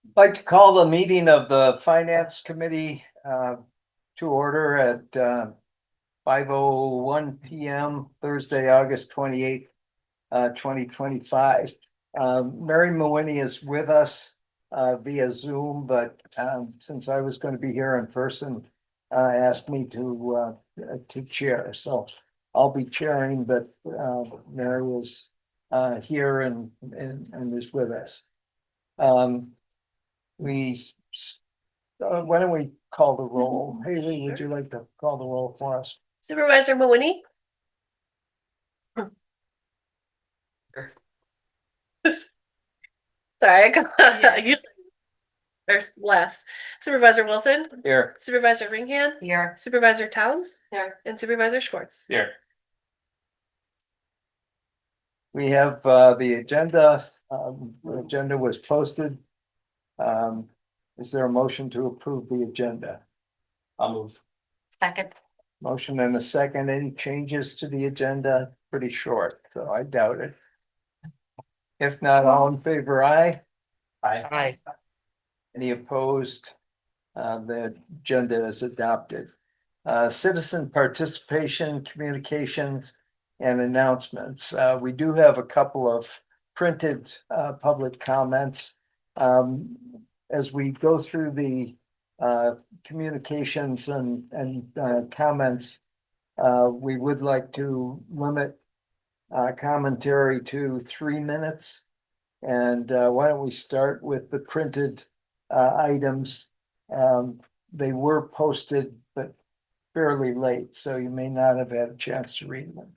I'd like to call the meeting of the Finance Committee to order at 5:01 PM Thursday, August 28th, 2025. Mary Mawhinney is with us via Zoom, but since I was going to be here in person, asked me to chair. So I'll be chairing, but Mary is here and is with us. We, why don't we call the roll? Haley, would you like to call the roll for us? Supervisor Mawhinney? Sorry, you first last. Supervisor Wilson? Here. Supervisor Ringhan? Here. Supervisor Towns? Here. And Supervisor Schwartz? Here. We have the agenda. The agenda was posted. Is there a motion to approve the agenda? I'll move. Second. Motion and a second. Any changes to the agenda? Pretty short, so I doubt it. If not, all in favor, aye. Aye. Any opposed? The agenda is adopted. Citizen participation, communications, and announcements. We do have a couple of printed public comments. As we go through the communications and comments, we would like to limit commentary to 3 minutes. And why don't we start with the printed items? They were posted, but fairly late, so you may not have had a chance to read them.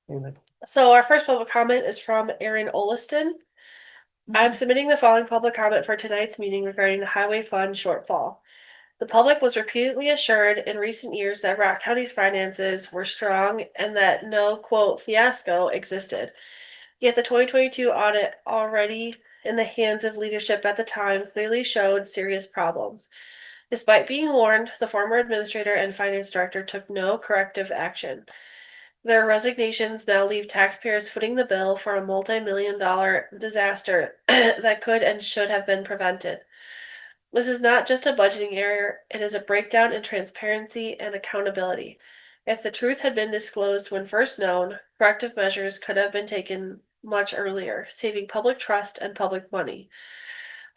David? So our first public comment is from Aaron Oliston. I'm submitting the following public comment for tonight's meeting regarding the highway fund shortfall. The public was repeatedly assured in recent years that Rock County's finances were strong and that no, quote, fiasco existed. Yet the 2022 audit, already in the hands of leadership at the time, clearly showed serious problems. Despite being warned, the former administrator and finance director took no corrective action. Their resignations now leave taxpayers footing the bill for a multi-million-dollar disaster that could and should have been prevented. This is not just a budgeting error, it is a breakdown in transparency and accountability. If the truth had been disclosed when first known, corrective measures could have been taken much earlier, saving public trust and public money.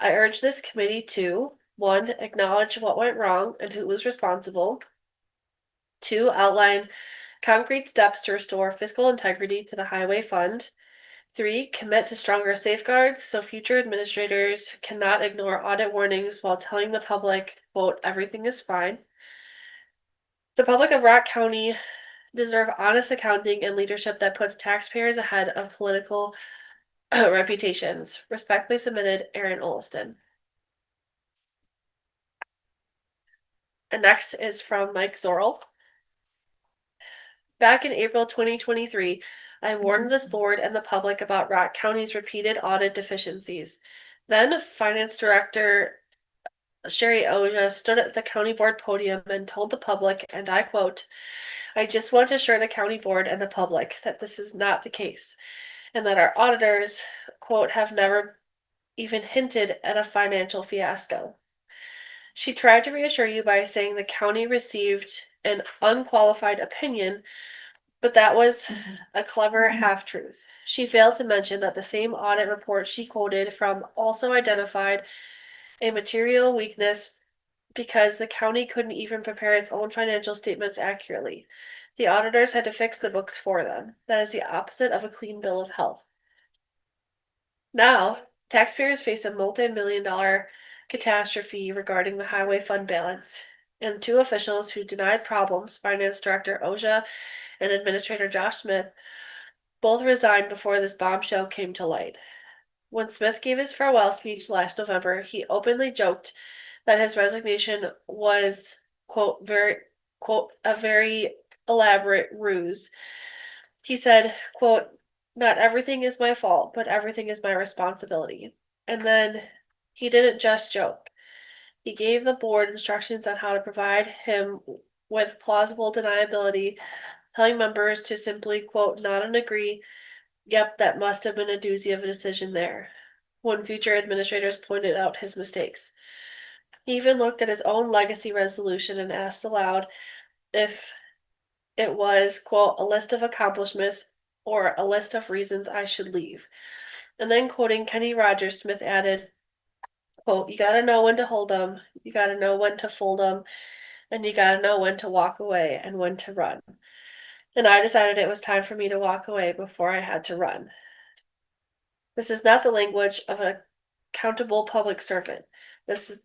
I urge this committee to 1. Acknowledge what went wrong and who was responsible. 2. Outline concrete steps to restore fiscal integrity to the highway fund. 3. Commit to stronger safeguards so future administrators cannot ignore audit warnings while telling the public, quote, everything is fine. The public of Rock County deserve honest accounting and leadership that puts taxpayers ahead of political reputations. Respectfully submitted, Aaron Oliston. And next is from Mike Zoril. Back in April 2023, I warned this board and the public about Rock County's repeated audit deficiencies. Then Finance Director Sherry Oja stood at the county board podium and told the public, and I quote, I just want to assure the county board and the public that this is not the case, and that our auditors, quote, have never even hinted at a financial fiasco. She tried to reassure you by saying the county received an unqualified opinion, but that was a clever half-truth. She failed to mention that the same audit report she quoted from also identified a material weakness because the county couldn't even prepare its own financial statements accurately. The auditors had to fix the books for them. That is the opposite of a clean bill of health. Now, taxpayers face a multi-million-dollar catastrophe regarding the highway fund balance, and 2 officials who denied problems, Finance Director Oja and Administrator Josh Smith, both resigned before this bombshell came to light. When Smith gave his farewell speech last November, he openly joked that his resignation was, quote, a very elaborate ruse. He said, quote, not everything is my fault, but everything is my responsibility. And then he didn't just joke. He gave the board instructions on how to provide him with plausible deniability, telling members to simply, quote, nod and agree, yep, that must have been a doozy of a decision there. when future administrators pointed out his mistakes. He even looked at his own legacy resolution and asked aloud if it was, quote, a list of accomplishments or a list of reasons I should leave. And then quoting Kenny Rogers, Smith added, quote, you gotta know when to hold them, you gotta know when to fold them, and you gotta know when to walk away and when to run. And I decided it was time for me to walk away before I had to run. This is not the language of an accountable public servant. This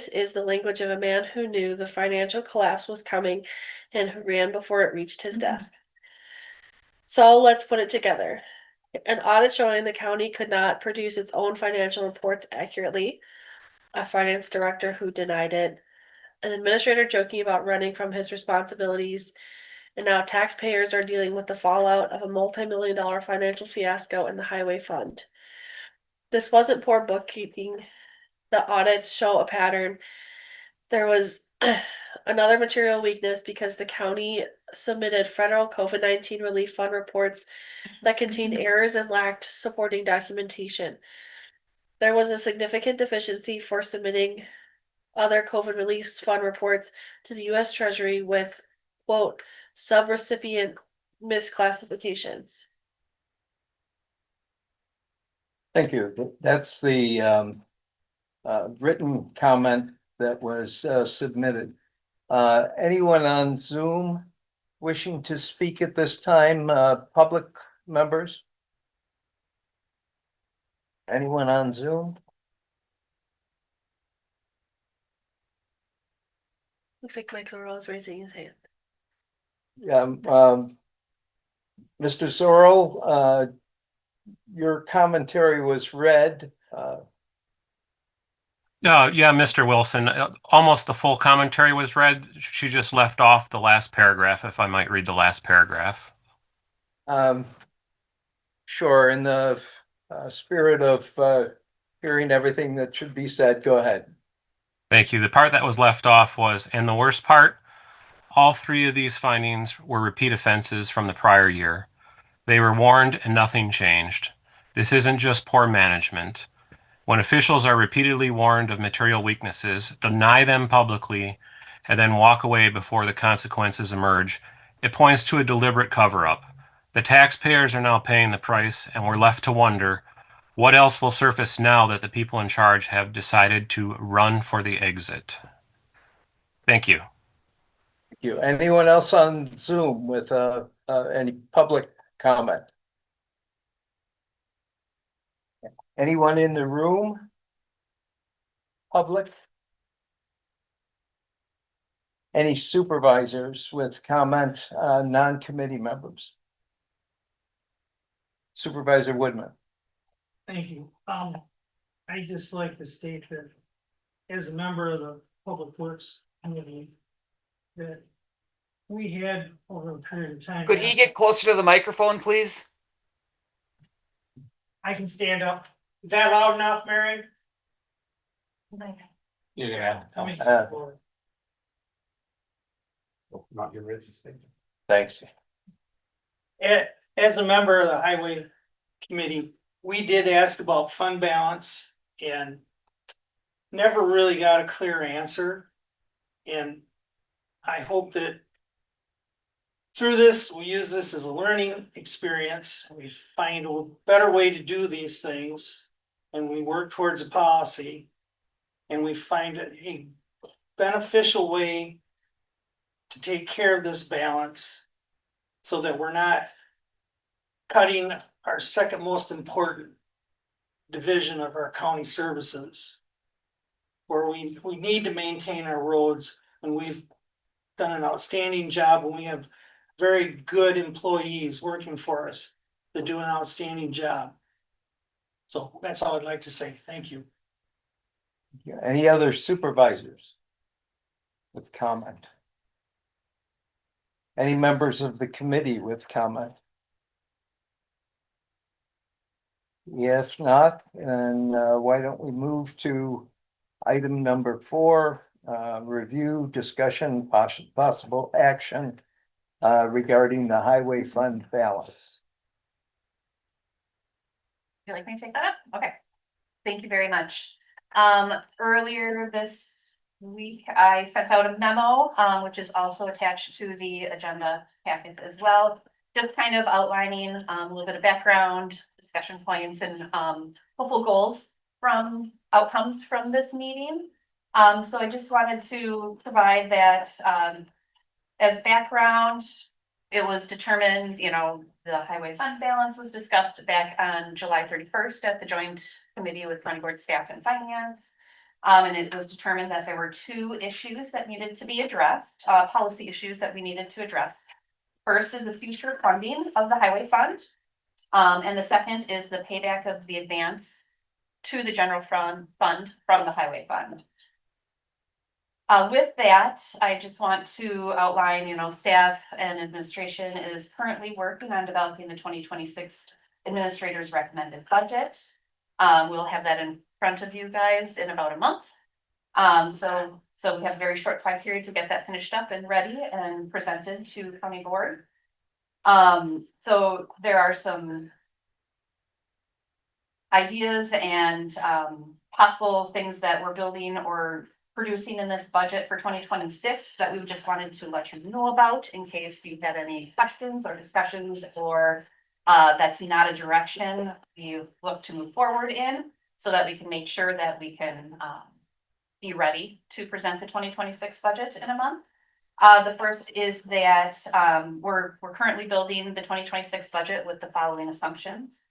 is the language of a man who knew the financial collapse was coming and who ran before it reached his desk. So let's put it together. An audit showing the county could not produce its own financial reports accurately, a finance director who denied it, an administrator joking about running from his responsibilities, and now taxpayers are dealing with the fallout of a multi-million-dollar financial fiasco in the highway fund. This wasn't poor bookkeeping. The audits show a pattern. There was another material weakness because the county submitted federal COVID-19 relief fund reports that contained errors and lacked supporting documentation. There was a significant deficiency for submitting other COVID relief fund reports to the US Treasury with, quote, subrecipient misclassifications. Thank you. That's the written comment that was submitted. Anyone on Zoom wishing to speak at this time, public members? Anyone on Zoom? Looks like Michael Zoril is raising his hand. Mr. Zoril, your commentary was read. Yeah, Mr. Wilson, almost the full commentary was read. She just left off the last paragraph, if I might read the last paragraph. Sure, in the spirit of hearing everything that should be said, go ahead. Thank you. The part that was left off was, and the worst part, all three of these findings were repeat offenses from the prior year. They were warned and nothing changed. This isn't just poor management. When officials are repeatedly warned of material weaknesses, deny them publicly, and then walk away before the consequences emerge, it points to a deliberate cover-up. The taxpayers are now paying the price, and we're left to wonder, what else will surface now that the people in charge have decided to run for the exit? Thank you. Thank you. Anyone else on Zoom with any public comment? Anyone in the room? Public? Any supervisors with comment, non-committee members? Supervisor Woodman. Thank you. I just like to state that as a member of the Public Works Committee, that we had over a period of time. Could he get closer to the microphone, please? I can stand up. Is that loud enough, Mary? Yeah. Let me step forward. Not your written statement. Thanks. As a member of the Highway Committee, we did ask about fund balance and never really got a clear answer. And I hope that through this, we use this as a learning experience. We find a better way to do these things, and we work towards a policy, and we find a beneficial way to take care of this balance so that we're not cutting our second most important division of our county services, where we need to maintain our roads, and we've done an outstanding job, and we have very good employees working for us that do an outstanding job. So that's all I'd like to say. Thank you. Any other supervisors with comment? Any members of the committee with comment? If not, then why don't we move to item number 4, review, discussion, possible action regarding the highway fund balance. You like me to take that up? Okay. Thank you very much. Earlier this week, I sent out a memo, which is also attached to the agenda packet as well. Just kind of outlining a little bit of background, discussion points, and hopeful goals from outcomes from this meeting. So I just wanted to provide that as background. It was determined, the highway fund balance was discussed back on July 31st at the joint committee with planning board staff and finance. And it was determined that there were two issues that needed to be addressed, policy issues that we needed to address. First is the future funding of the highway fund. And the second is the payback of the advance to the general fund from the highway fund. With that, I just want to outline, staff and administration is currently working on developing the 2026 administrator's recommended budget. We'll have that in front of you guys in about a month. So we have a very short time period to get that finished up and ready and presented to county board. So there are some ideas and possible things that we're building or producing in this budget for 2026 that we just wanted to let you know about in case you had any questions or discussions, or that's not a direction you look to move forward in, so that we can make sure that we can be ready to present the 2026 budget in a month. The first is that we're currently building the 2026 budget with the following assumptions.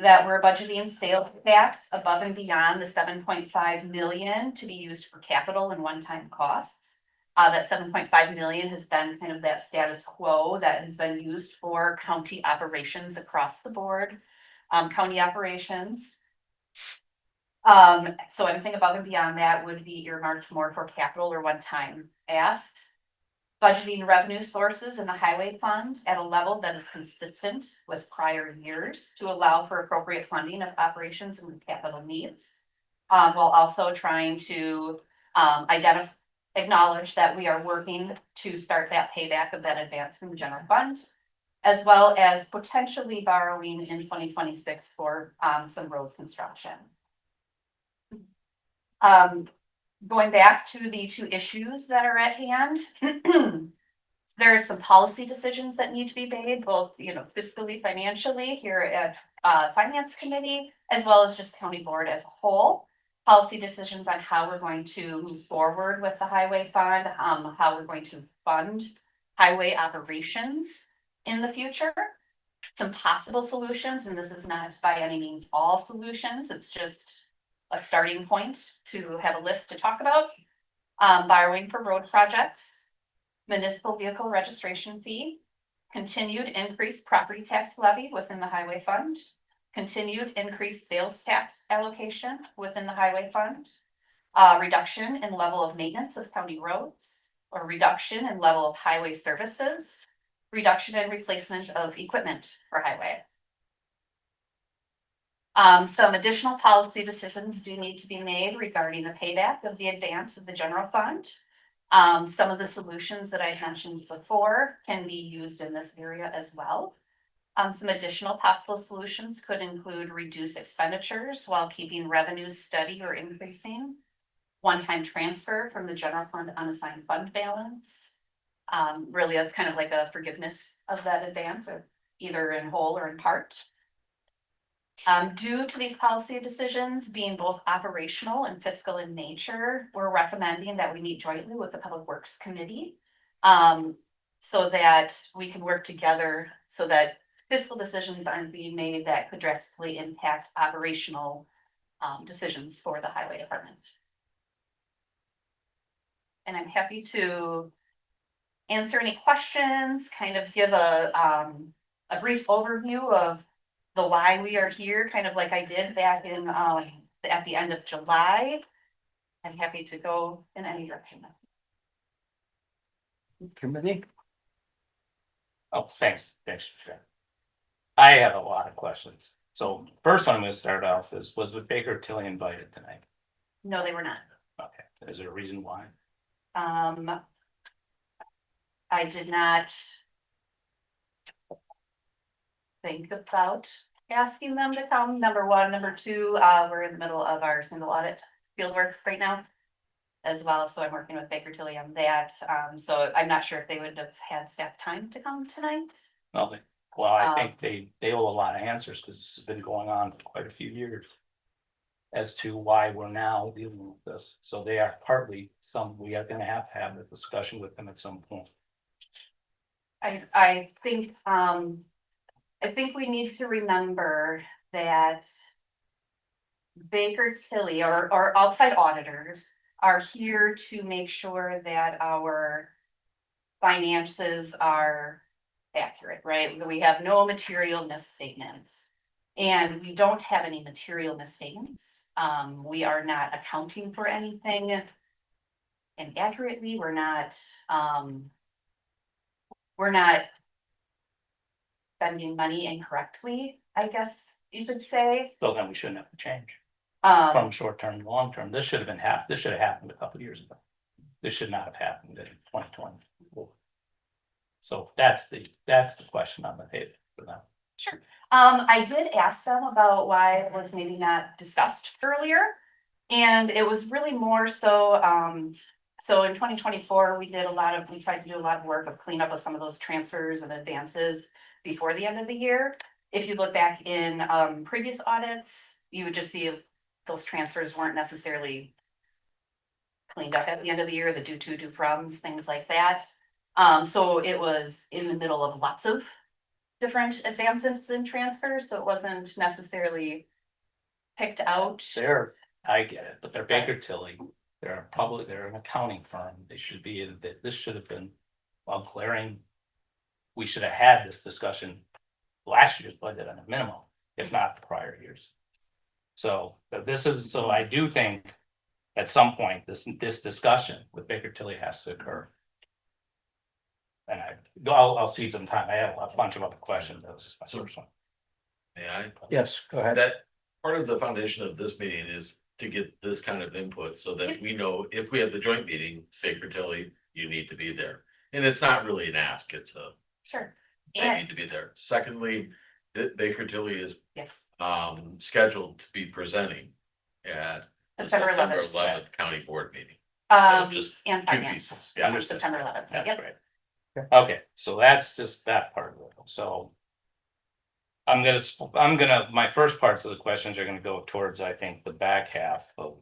That we're budgeting sales tax above and beyond the 7.5 million to be used for capital and one-time costs. That 7.5 million has been kind of that status quo that has been used for county operations across the board, county operations. So anything above and beyond that would be earmarked more for capital or one-time asks. Budgeting revenue sources in the highway fund at a level that is consistent with prior years to allow for appropriate funding of operations and capital needs. While also trying to acknowledge that we are working to start that payback of that advance from the general fund, as well as potentially borrowing in 2026 for some road construction. Going back to the two issues that are at hand, there are some policy decisions that need to be made, both fiscally, financially here at Finance Committee, as well as just county board as a whole. Policy decisions on how we're going to move forward with the highway fund, how we're going to fund highway operations in the future. Some possible solutions, and this is not by any means all solutions, it's just a starting point to have a list to talk about. Borrowing for road projects, municipal vehicle registration fee, continued increased property tax levy within the highway fund, continued increased sales tax allocation within the highway fund, reduction in level of maintenance of county roads, or reduction in level of highway services, reduction in replacement of equipment for highway. Some additional policy decisions do need to be made regarding the payback of the advance of the general fund. Some of the solutions that I mentioned before can be used in this area as well. Some additional possible solutions could include reduce expenditures while keeping revenues steady or increasing, one-time transfer from the general fund unassigned fund balance. Really, that's kind of like a forgiveness of that advance, or either in whole or in part. Due to these policy decisions being both operational and fiscal in nature, we're recommending that we meet jointly with the Public Works Committee so that we can work together so that fiscal decisions aren't being made that could drastically impact operational decisions for the highway department. And I'm happy to answer any questions, kind of give a brief overview of the why we are here, kind of like I did back in at the end of July. I'm happy to go in any direction. Committee? Oh, thanks. I have a lot of questions. So first one I'm gonna start off is, was the Baker Tilly invited tonight? No, they were not. Okay, is there a reason why? I did not think about asking them to come, number one. Number two, we're in the middle of our single audit fieldwork right now as well, so I'm working with Baker Tilly on that. So I'm not sure if they would have had staff time to come tonight. Well, I think they owe a lot of answers because this has been going on for quite a few years as to why we're now dealing with this. So they are partly we are gonna have a discussion with them at some point. I think we need to remember that Baker Tilly or outside auditors are here to make sure that our finances are accurate, right? We have no material misstatements. And we don't have any material misstatements. We are not accounting for anything inaccurately. We're not spending money incorrectly, I guess you could say. So then we shouldn't have to change from Um, short term to long term. This should have happened a couple of years ago. This should not have happened in 2020. So that's the question on the table for them. Sure. I did ask them about why it was maybe not discussed earlier. And it was really more so, so in 2024, we tried to do a lot of work of cleanup of some of those transfers and advances before the end of the year. If you look back in previous audits, you would just see if those transfers weren't necessarily cleaned up at the end of the year, the due to, due froms, things like that. So it was in the middle of lots of different advances and transfers, so it wasn't necessarily picked out. I get it, but they're Baker Tilly, they're an accounting firm, they should be, this should have been, while clearing. We should have had this discussion last year's budget on a minimum, if not the prior years. So I do think at some point, this discussion with Baker Tilly has to occur. And I'll see some time. I have a bunch of other questions. That was just my first one. Yes, go ahead. That part of the foundation of this meeting is to get this kind of input so that we know if we have the joint meeting, Baker Tilly, you need to be there. And it's not really an ask, it's Sure. they And, need to be there. Secondly, Baker Tilly is yes, scheduled to be presenting at the September September 11th. 11th county board meeting. just and two finance, pieces. Yeah. on September 11th. That's Yep. right. Okay, so that's just that part of it. So my first parts of the questions are gonna go towards, I think, the back half of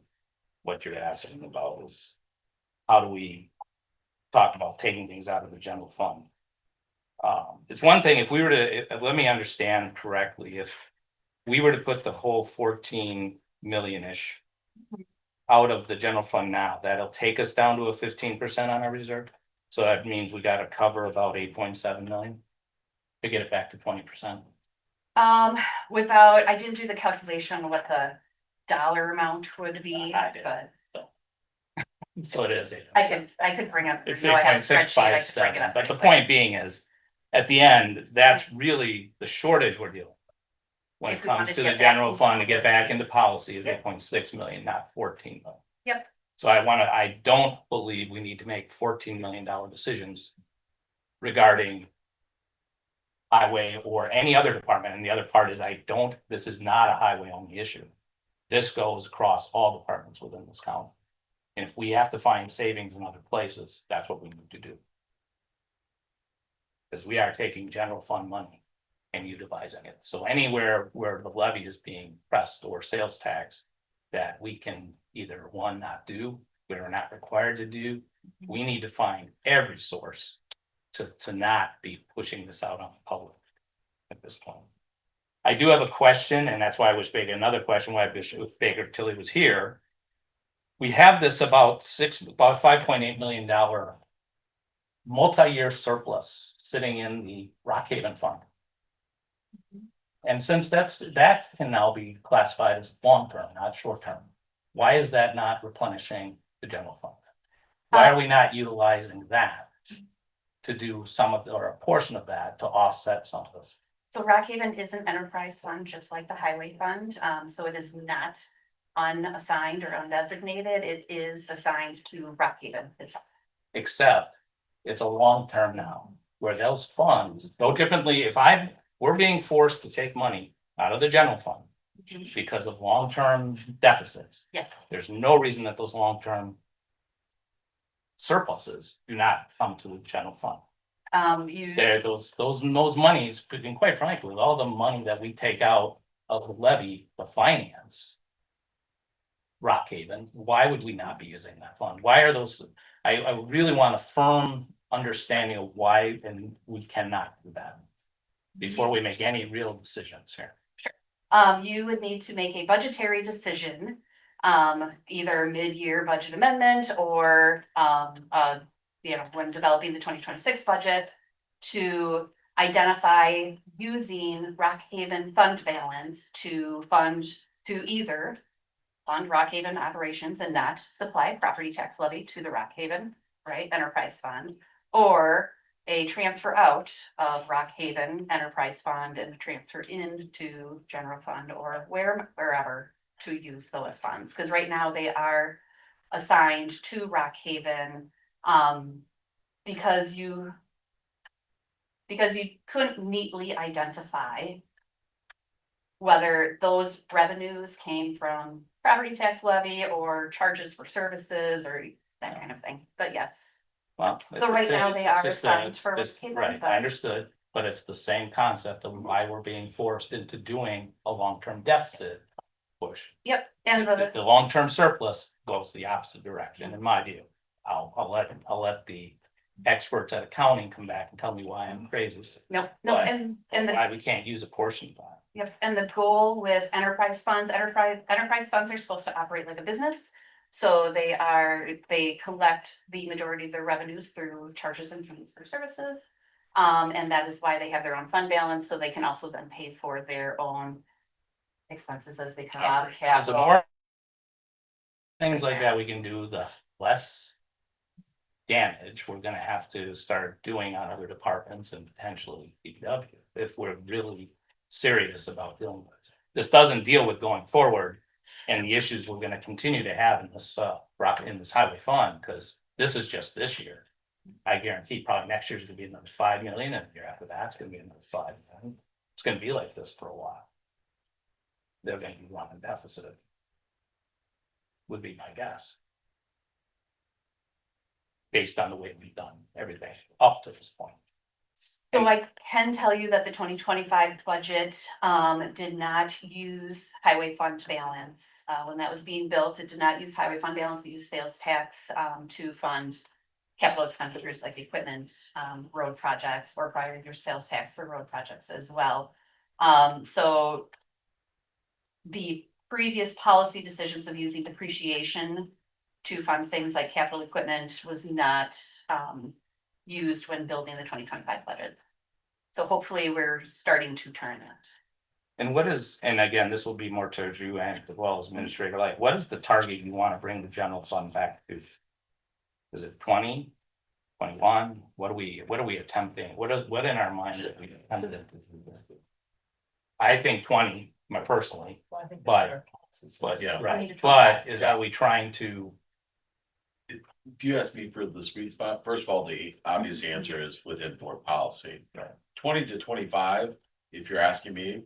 what you're asking about is how do we talk about taking things out of the general fund? It's one thing if we were to, let me understand correctly, if we were to put the whole 14 million-ish out of the general fund now, that'll take us down to a 15% on our reserve. So that means we gotta cover about 8.7 million to get it back to 20%. I didn't do the calculation on what the dollar amount would be, I did. but So it is. I could bring up. It's you know, I have a spreadsheet, I could bring it 8.657, up but the really point quick. being is, at the end, that's really the shortage we're dealing with. When If it we comes wanted to to the get back general into fund to get back policy. into policy is Yep. 8.6 million, not 14 million. Yep. So I don't believe we need to make $14 million decisions regarding highway or any other department. And the other part is this is not a highway only issue. This goes across all departments within this county. And if we have to find savings in other places, that's what we need to do. Because we are taking general fund money and utilizing it. So anywhere where the levy is being pressed or sales tax that we can either one, not do, we're not required to do, we need to find every source to not be pushing this out on the public at this point. I do have a question, and that's why I wish another question, why I wish Baker Tilly was here. We have this about $5.8 million multi-year surplus sitting in the Rockhaven Fund. And since that can now be classified as long-term, not short-term, why is that not replenishing the general fund? Why are we not utilizing that to do some of, or a portion of that to offset some of this? So Rockhaven is an enterprise fund, just like the highway fund, so it is not unassigned or undesignated, it is assigned to Rockhaven itself. Except it's a long-term now, where those funds, no differently, we're being forced to take money out of the general fund because of long-term deficits. Yes, There's no reason that those long-term surpluses do not come to the general fund. you, There, those monies, and quite frankly, all the money that we take out of the levy, the finance. Rock Haven, why would we not be using that fund? Why are those, I really want a firm understanding of why, and we cannot do that. Before we make any real decisions here. you would need to make a budgetary decision. Either mid-year budget amendment or, when developing the 2026 budget. To identify using Rock Haven fund balance to either fund Rock Haven operations and not supply property tax levy to the Rock Haven, right, enterprise fund. Or a transfer out of Rock Haven enterprise fund and transfer into general fund or wherever to use those funds. Because right now they are assigned to Rock Haven, because you couldn't neatly identify whether those revenues came from property tax levy or charges for services or that kind of thing. But yes, Well. So right now it's they are just assigned for it's- Rock Haven, Right, but- I understood, but it's the same concept of why we're being forced into doing a long-term deficit push. yep, and The long-term surplus goes the opposite direction, in my view. I'll let the experts at accounting come back and tell me why I'm crazy. no, But- and the Why we can't use a portion of that. Yep, and the goal with enterprise funds are supposed to operate like a business. So they collect the majority of their revenues through charges and fees for services. And that is why they have their own fund balance, so they can also then pay for their own expenses as they come out of Because the capital. more things like that we can do, the less damage we're gonna have to start doing on other departments and potentially DPW if we're really serious about dealing with it. This doesn't deal with going forward and the issues we're gonna continue to have in this highway fund, because this is just this year. I guarantee probably next year's gonna be another 5 million, and the year after that, it's gonna be another 5 million. It's gonna be like this for a while. They're gonna be running deficit. Would be my guess. Based on the way we've done everything up to this point. So I can tell you that the 2025 budget did not use highway fund balance. When that was being built, it did not use highway fund balance, it used sales tax to fund capital expenditures like equipment, road projects, or prior year sales tax for road projects as well. So the previous policy decisions of using depreciation to fund things like capital equipment was not used when building the 2025 budget. So hopefully we're starting to turn it. And what is, and again, this will be more towards you and as well as administrator, like, what is the target you want to bring the general fund back to? Is it 20, 21? What are we attempting? What in our mind that we attempted to do this? I think 20, personally, but Yeah. right, but are we trying to? If you ask me for the sweet spot, first of all, the obvious answer is within board policy. Right. 20 to 25, if you're asking me,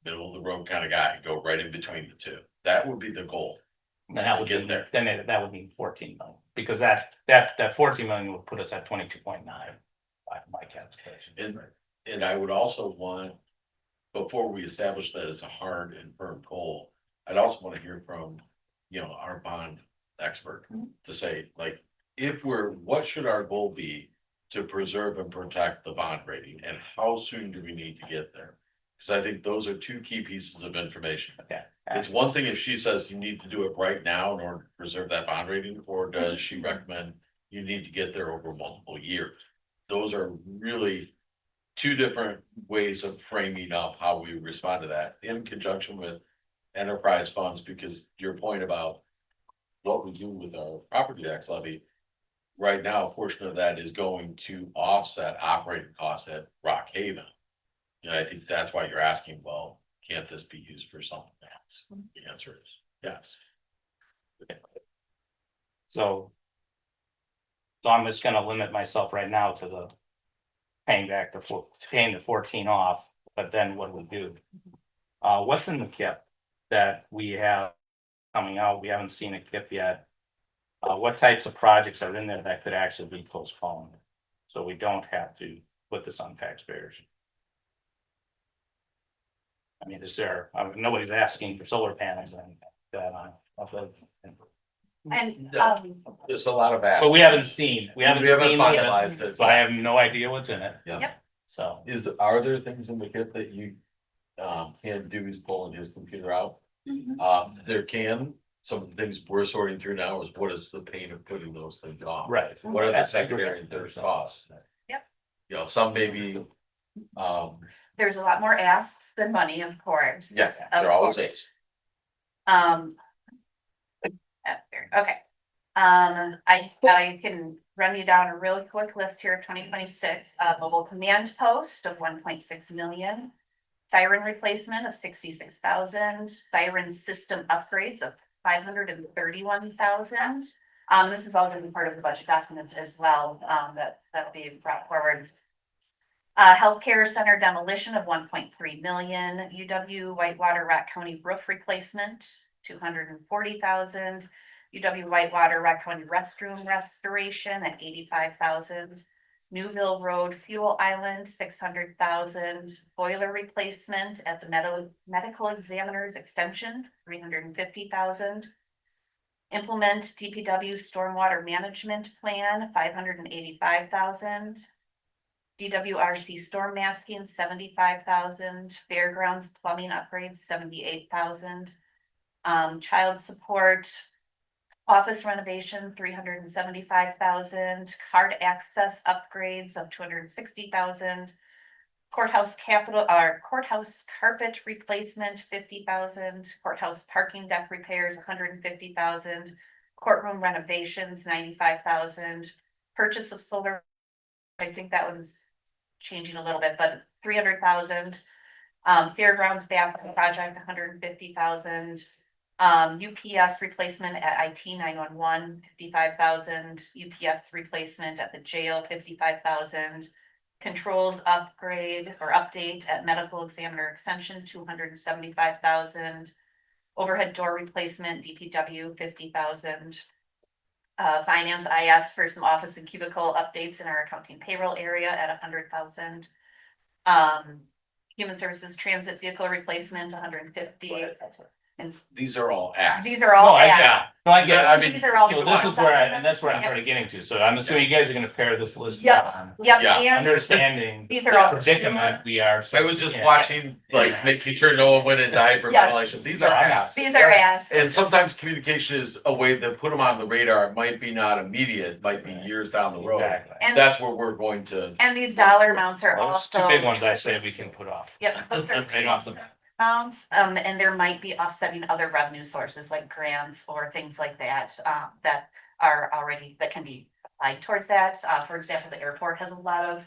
middle of the road kind of guy, go right in between the two. That would be the goal. Then that To would get be, there. then that would mean 14 million, because that 14 million would put us at 22.9. By my calculation. And I would also want, before we establish that as a hard and firm goal, I'd also want to hear from, our bond expert to say, like, what should our goal be to preserve and protect the bond rating, and how soon do we need to get there? Because I think those are two key pieces of information. Okay. It's one thing if she says you need to do it right now in order to preserve that bond rating, or does she recommend you need to get there over multiple years? Those are really two different ways of framing up how we respond to that in conjunction with enterprise funds, because your point about what we do with our property tax levy, right now, a portion of that is going to offset operating costs at Rock Haven. And I think that's why you're asking, well, can't this be used for something else? The answer is yes. So I'm just gonna limit myself right now to the paying the 14 off, but then what do we do? What's in the KIP that we have coming out? We haven't seen a KIP yet. What types of projects are in there that could actually be postponed? So we don't have to put this on taxpayers. I mean, is there, nobody's asking for solar panels and that on. And, There's a lot of. But we haven't seen We haven't finalized it, it. so I have no idea what's in it. Yeah. Yep. So, Are there things in the kit that you, can do is pulling his computer out? There some things we're sorting through now is what is the pain of putting those things off? right. What are the That's secondary and third costs? Yep. You know, some maybe, there's a lot more asks than money, of course. yeah, Of there always course. is. That's fair, okay. I can run you down a really quick list here of 2026, mobile command post of 1.6 million. Siren replacement of 66,000, siren system upgrades of 531,000. This is all gonna be part of the budget document as well, that'll be brought forward. Healthcare center demolition of 1.3 million, UW Whitewater Rock County roof replacement, 240,000. UW Whitewater Rock County restroom restoration at 85,000. Newville Road Fuel Island, 600,000. Boiler replacement at the medical examiner's extension, 350,000. Implement DPW stormwater management plan, 585,000. DWRC storm masking, 75,000. Fairgrounds plumbing upgrades, 78,000. Child support office renovation, 375,000, card access upgrades of 260,000. Courthouse courthouse carpet replacement, 50,000, courthouse parking deck repairs, 150,000. Courtroom renovations, 95,000, purchase of solar. I think that one's changing a little bit, but 300,000. Fairgrounds bathroom project, 150,000. UPS replacement at IT 911, 55,000. UPS replacement at the jail, 55,000. Controls upgrade or update at medical examiner extension, 275,000. Overhead door replacement, DPW, 50,000. Finance, I asked for some office and cubicle updates in our accounting payroll area at 100,000. Human services transit vehicle replacement, 150. And These are all asks. these are all. No, asked. I get, I mean, These are all. this is where and that's where I'm sort of getting to, so I'm assuming you guys are gonna pare this list Yep. down. Yep, Yeah. and Understanding These are all- the predicament we are. I was just Yeah. watching, like, making sure no one went and died for Yes. violation. These are asks. these are asked. And sometimes communication is a way to put them on the radar. It might be not immediate, might be years down the road. Exactly. And, That's where we're going to. and these dollar amounts are Those also. two big ones I say we can put off. Yep, those are Right off the bat. amounts, and there might be offsetting other revenue sources like grants or things like that, that are already, that can be applied towards that. For example, the airport has a lot of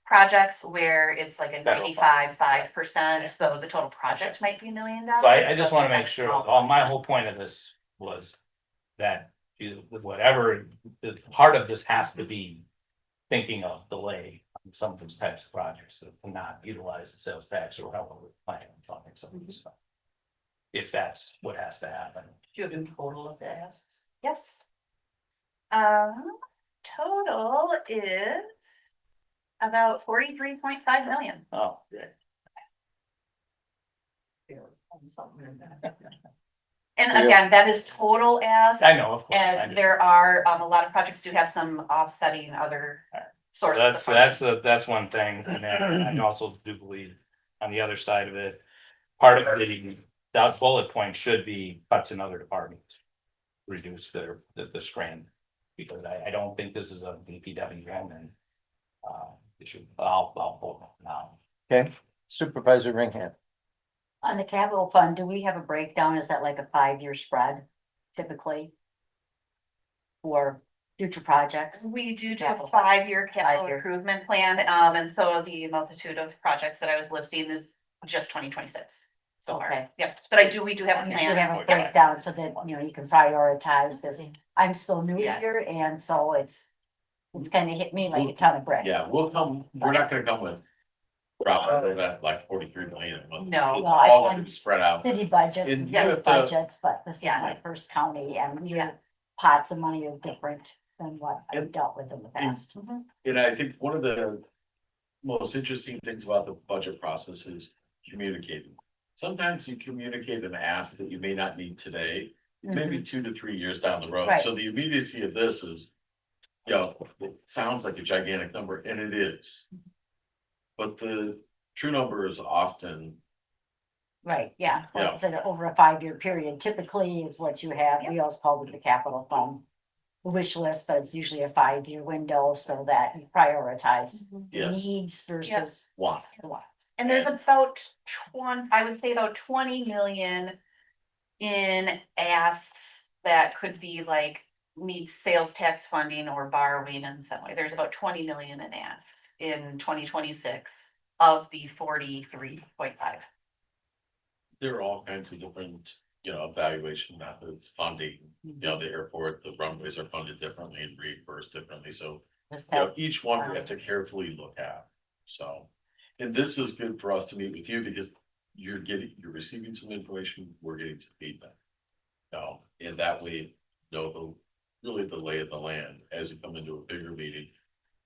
projects where it's like a Federal 95%, so the total project might be $1 million. So I just wanna make sure, my whole point of this was that whatever, the part of this has to be thinking of delay on some of these types of projects, so to not utilize the sales tax or however we're planning on funding some of this stuff. If that's what has to happen. Do you have a total of the asks? Yes. Total is about 43.5 million. Oh, great. Something in that. And Yeah. again, that is total ask. I know, of course. I And just- there are, a lot of projects do have some offsetting other So sources. that's one thing, and then I also do believe on the other side of it, part of that bullet point should be cuts in other departments. Reduce the strand, because I don't think this is a DPW and issue, I'll hold it now. Okay, Supervisor Ringham. On the capital fund, do we have a breakdown? Is that like a 5-year spread typically? For future projects? We do a Capital. 5-year capital 5-year. improvement plan, and so the multitude of projects that I was listing is just 2026. So far. Okay. Yep, but we do have a You plan. have a breakdown so that, you can prioritize, because I'm still new Yeah. here, and so it's kind of hit me like a ton of bricks. Yeah, we're not gonna come with Probably not like 43 million a month. No. It's No, I- all gonna be spread out. City budgets In- and yeah, state but, budgets, but this is yeah. my first county and Yeah. your pots of money are different than what I've And- dealt with in the past. And I think one of the most interesting things about the budget process is communicating. Sometimes you communicate an ask that you may not need today, maybe 2 to 3 years down the road. Right. So the immediacy of this is, you know, it sounds like a gigantic number, and it is. But the true number is often, Right, yeah, like Yeah. I said, over a 5-year period typically is what you have. We always call it the capital fund. The wish list, but it's usually a 5-year window so that you prioritize yes, needs versus want. wants. And there's about 20, I would say about 20 million in asks that could be like need sales tax funding or borrowing in some way. There's about 20 million in asks in 2026 of the 43.5. There are all kinds of different, you know, evaluation methods, funding, you know, the airport, the runways are funded differently and reimbursed differently, so. Just You know, that- each one we have to carefully look at, so. And this is good for us to meet with you because you're receiving some information, we're getting some feedback. So, and that way, you know, really the lay of the land as you come into a bigger meeting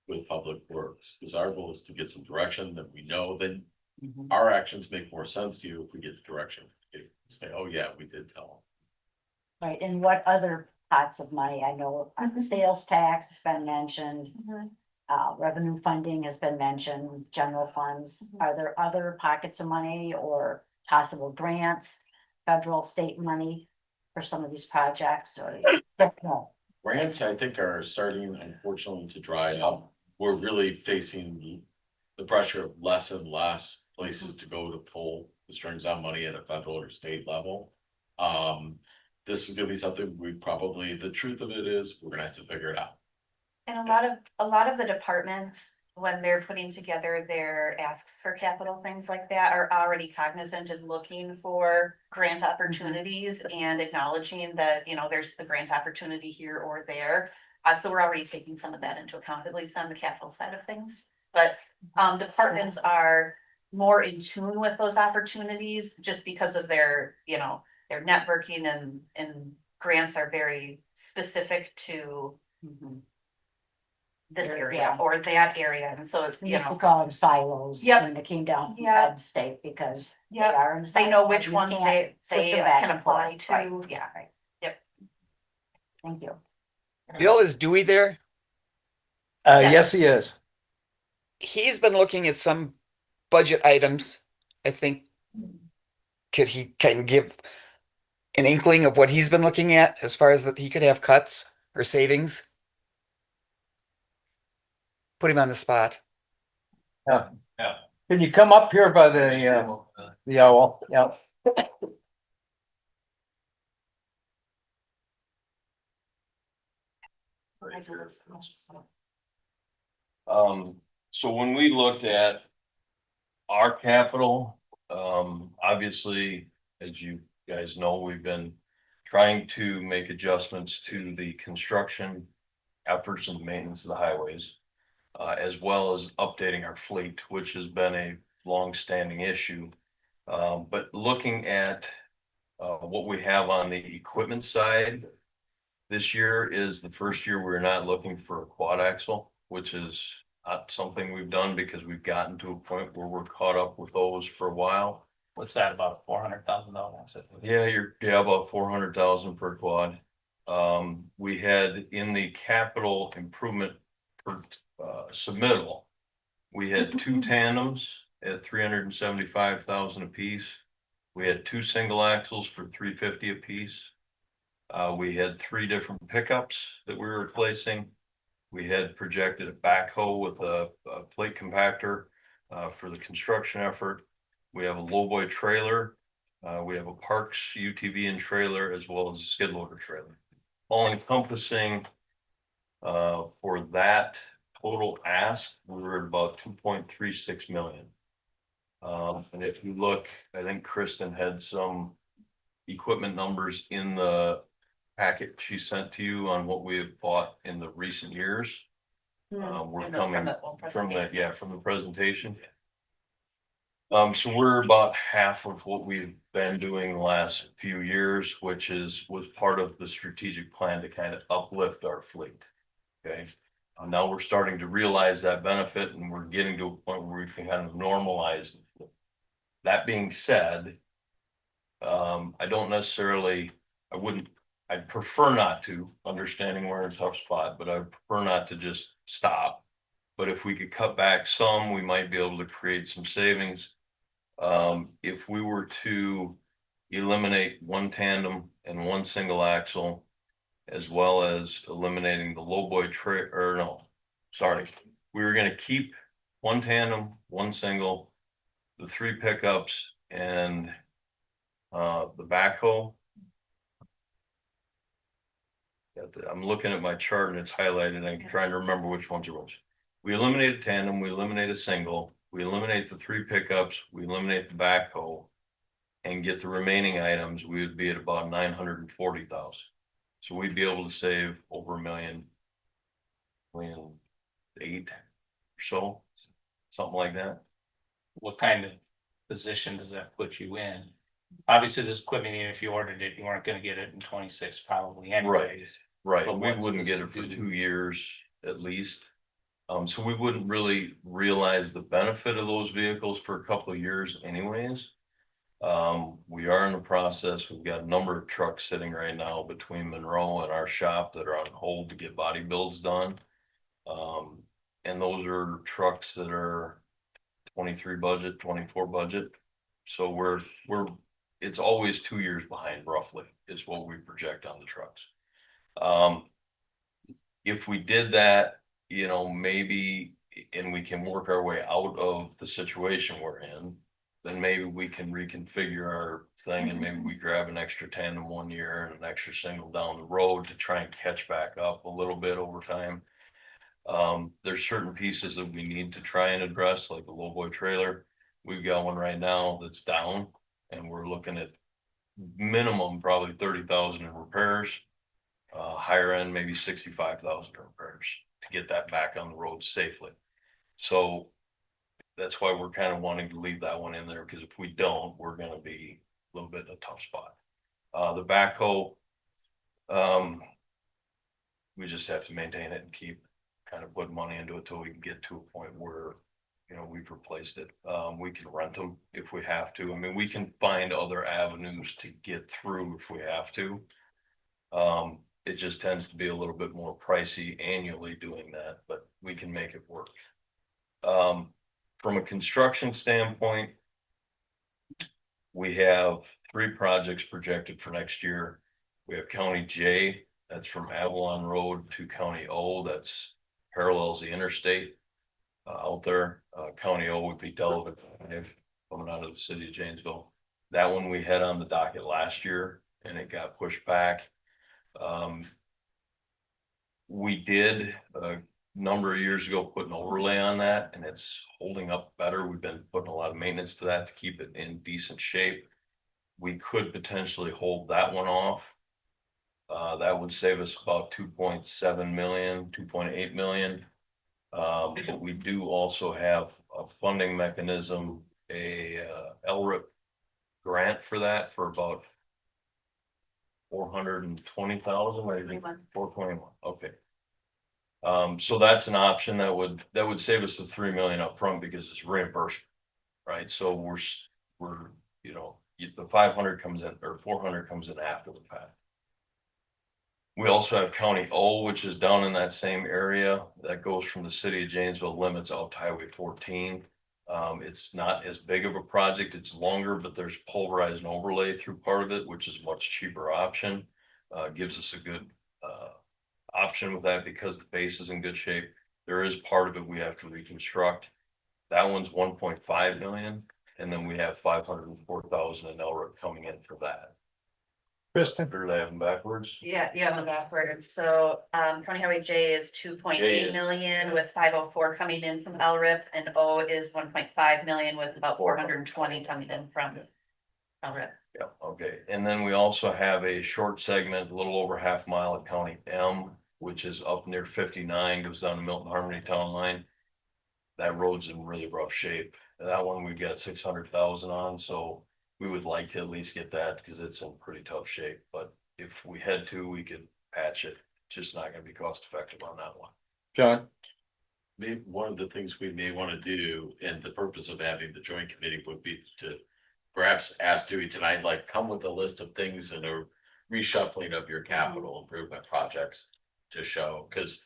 with Public Works, because our goal is to get some direction that we know, then Mhm. our actions make more sense to you if we get the direction. You say, oh yeah, we did tell Right, and what other pots of money? I know Mhm. sales tax has been mentioned. Revenue funding has been mentioned, general funds. Mhm. Are there other pockets of money or possible grants, federal, state money for some of these projects or? No. Grants, I think, are starting unfortunately to dry up. We're really facing the pressure of less and less places to go to pull the strings on money at a federal or state level. This is gonna be something we probably, the truth of it is, we're gonna have to figure it out. And a lot of the departments, when they're putting together their asks for capital, things like that, are already cognizant and looking for grant opportunities and acknowledging that, you know, there's the grant opportunity here or there. So we're already taking some of that into account, at least on the capital side of things. But departments are more in tune with those opportunities just because of their, you know, their networking and grants are very specific to Mhm. this Yeah. area or that area, and so, We you used to know, call them silos. Yep. When it came down from Yep. Fed state because they Yep. are. in they know silo, which you ones can't switch they them back can and apply forth. to, Right. yeah. Thank you. Bill, is Dewey there? Yes, he is. He's been looking at some budget items. I think, could he kind of give an inkling of what he's been looking at as far as that he could have cuts or savings? Put him on the spot. Yeah. Can you come up here by the owl? Yeah. So when we looked at our capital, obviously, as you guys know, we've been trying to make adjustments to the construction efforts and maintenance of the highways, as well as updating our fleet, which has been a long-standing issue. But looking at what we have on the equipment side, this year is the first year we're not looking for a quad axle, which is not something we've done because we've gotten to a point where we're caught up with those for a while. What's that, about $400,000? Yeah, about 400,000 per quad. We had in the capital improvement per submittal, we had 2 tandems at 375,000 apiece. We had 2 single axles for 350 apiece. We had 3 different pickups that we were replacing. We had projected a backhoe with a plate compactor for the construction effort. We have a lowboy trailer. We have a Parks UTV and trailer, as well as a skid loader trailer. All encompassing for that total ask, we were at about 2.36 million. And if you look, I think Kristen had some equipment numbers in the packet she sent to you on what we have bought in the recent years. We're coming from the presentation. So we're about half of what we've been doing the last few years, which was part of the strategic plan to kind of uplift our fleet. Okay, now we're starting to realize that benefit and we're getting to a point where we can kind of normalize. That being said, I don't necessarily, I'd prefer not to, understanding we're in a tough spot, but I prefer not to just stop. But if we could cut back some, we might be able to create some savings. If we were to eliminate one tandem and one single axle, as well as eliminating the lowboy we were gonna keep one tandem, one single, the 3 pickups and the backhoe. I'm looking at my chart and it's highlighted. I'm trying to remember which ones are which. We eliminate a tandem, we eliminate a single, we eliminate the 3 pickups, we eliminate the backhoe. And get the remaining items, we would be at about 940,000. So we'd be able to save over $1.8 million or so, something like that. What kind of position does that put you in? Obviously, this equipment, even if you ordered it, you weren't gonna get it in 26 probably anyways. Right, But we what's wouldn't this get it for do? 2 years at least. So we wouldn't really realize the benefit of those vehicles for a couple of years anyways. We are in the process, we've got a number of trucks sitting right now between Monroe and our shop that are on hold to get body builds done. And those are trucks that are 23 budget, 24 budget. So it's always 2 years behind roughly is what we project on the trucks. If we did that, maybe, and we can work our way out of the situation we're in, then maybe we can reconfigure our thing and maybe we grab an extra tandem 1 year and an extra single down the road to try and catch back up a little bit over time. There's certain pieces that we need to try and address, like the lowboy trailer. We've got one right now that's down and we're looking at minimum probably 30,000 in repairs. Higher end, maybe 65,000 in repairs to get that back on the road safely. So that's why we're kind of wanting to leave that one in there, because if we don't, we're gonna be a little bit in a tough spot. The backhoe, we just have to maintain it and keep kind of putting money into it till we can get to a point where, we've replaced it. We can rent them if we have to. I mean, we can find other avenues to get through if we have to. It just tends to be a little bit more pricey annually doing that, but we can make it work. From a construction standpoint, we have 3 projects projected for next year. We have County J, that's from Avalon Road to County O, that's parallels the interstate out there. County O would be Delavan coming out of the city of Janesville. That one we had on the docket last year and it got pushed back. We did a number of years ago put an overlay on that and it's holding up better. We've been putting a lot of maintenance to that to keep it in decent shape. We could potentially hold that one off. That would save us about 2.7 million, 2.8 million. But we do also have a funding mechanism, a LRIP grant for that for about 420,000, maybe 421. Okay. So that's an option that would save us the 3 million up front because it's reimbursed, right? So we're the 500 comes in or 400 comes in after the fact. We also have County O, which is down in that same area that goes from the city of Janesville limits out to Highway 14. It's not as big of a project. It's longer, but there's pulverized and overlay through part of it, which is a much cheaper option. Gives us a good option with that because the base is in good shape. There is part of it we have to reconstruct. That one's 1.5 million. And then we have 504,000 in LRIP coming in for that. Kristen? Or they have them backwards? Yeah, I'm backwards. So, County Highway J is 2.8 J is- million with 504 coming in from LRIP and O is 1.5 million with about 420 coming in from LRIP. Yeah, okay. And then we also have a short segment, a little over half mile at County M, which is up near 59, goes down to Milton Harmony Town Line. That road's in really rough shape. That one we've got 600,000 on, so we would like to at least get that because it's in pretty tough shape. But if we had to, we could patch it. Just not gonna be cost effective on that one. John? Maybe one of the things we may want to do, and the purpose of having the joint committee would be to perhaps ask Dewey tonight, like, come with a list of things and a reshuffling of your capital improvement projects to show, because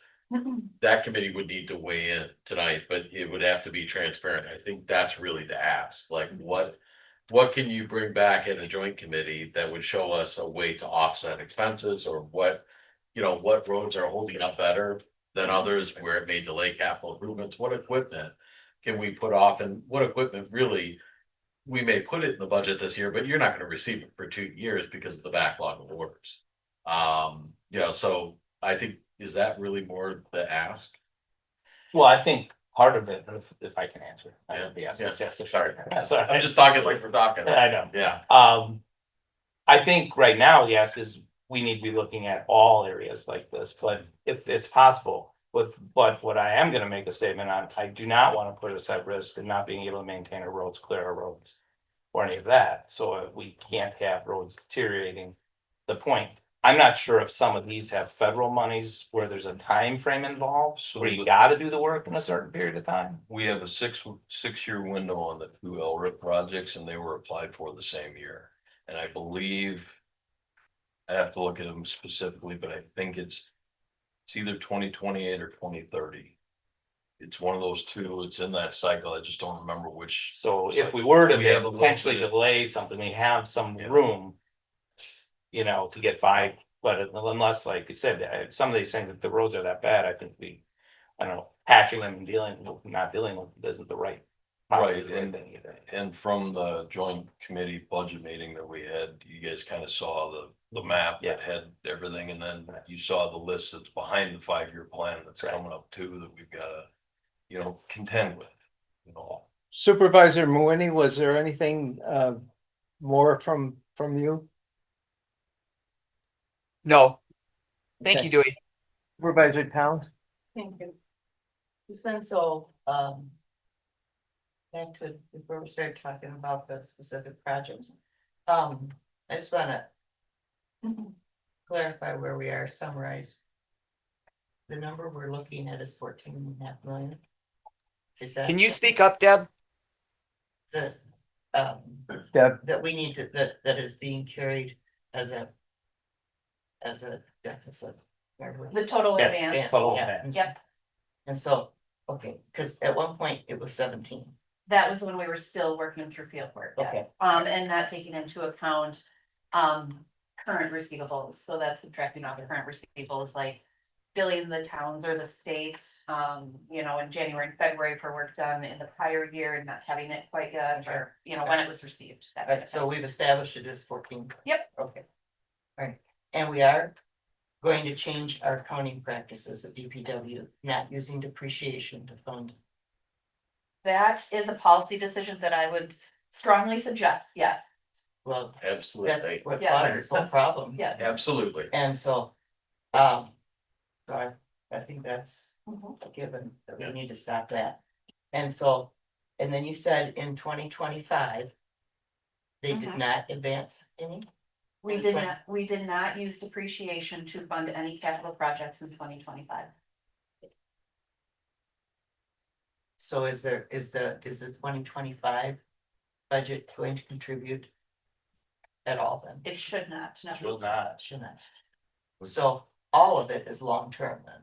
that committee would need to weigh in tonight, but it would have to be transparent. I think that's really the ask, like, what can you bring back in a joint committee that would show us a way to offset expenses, or what, what roads are holding up better than others where it may delay capital improvements? What equipment can we put off, and what equipment really, we may put it in the budget this year, but you're not gonna receive it for 2 years because of the backlog of orders. So I think, is that really more the ask? Well, I think part of it, if I can answer. Yes, Sorry. Sorry. I'm just talking like we're talking. I know. Yeah, I think right now the ask is we need to be looking at all areas like this, but if it's possible. But what I am gonna make a statement on, I do not want to put us at risk of not being able to maintain our roads, clear our roads. Or any of that, so we can't have roads deteriorating. The point, I'm not sure if some of these have federal monies where there's a time frame involved, where you gotta do the work in a certain period of time. We have a six-year window on the two LRIP projects, and they were applied for the same year. And I believe I have to look at them specifically, but I think it's either 2028 or 2030. It's one of those two. It's in that cycle. I just don't remember which. So if we were to We have a little potentially bit. delay something, we have some Yeah. room. To get by, but unless, like you said, some of these things, if the roads are that bad, I think I don't know, patching them and not dealing with it isn't the right. probably Right, the right thing either. And from the joint committee budget meeting that we had, you guys kind of saw the map that had everything, and then you saw the list that's behind the 5-year plan that's Right. coming up too, that we've gotta, contend with, Supervisor Mooney, was there anything more from you? No, thank Okay. you, Dewey. Supervisor Towns? Thank you. So, back to before we started talking about the specific projects. I just wanna clarify where we are, summarize. The number we're looking at is 14.5 million. Is that? Can you speak up, Deb? The, Deb? that we need to, that is being carried as a deficit. The total Yes, advance. yes, Total yeah. advance. Yep, And so, okay, cause at one point it was 17. that was when we were still working through field work, yes. Okay. And not taking into account, current receivables, so that's subtracting off the current receivables, like billing the towns or the states, in January and February for work done in the prior year and not having it quite yet, or, when it was received. that kind Right, of so thing. we've established it as 14. Yep. Okay. Right, and we are going to change our accounting practices at DPW, not using depreciation to fund. That is a policy decision that I would strongly suggest, yes, Well, absolutely, that's what Yeah. caused this whole problem. yes. absolutely. And so, so I think that's a given, that we need to stop that. And so, and then you said in 2025, they did Mhm. not advance any? We did not use depreciation to fund any capital projects in 2025. So is the 2025 budget going to contribute at all then? It should not, no. Should not. Shouldn't. So all of it is long-term then,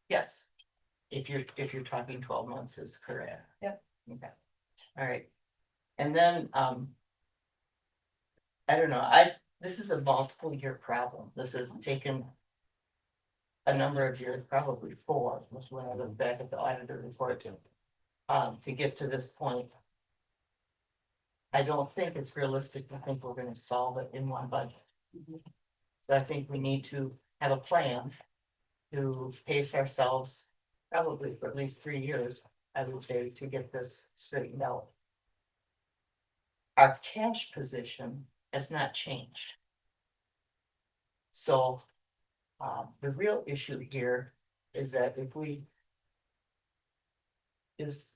Yes, if you're talking 12 months is correct. Yep. Okay, all right. And then, I don't know, this is a multiple year problem. This has taken a number of years, probably 4, was when I look back at the auditor report to get to this point. I don't think it's realistic to think we're gonna solve it in one budget. So I think we need to have a plan to pace ourselves probably for at least 3 years, I would say, to get this straightened out. Our cash position has not changed. So, the real issue here is that if we just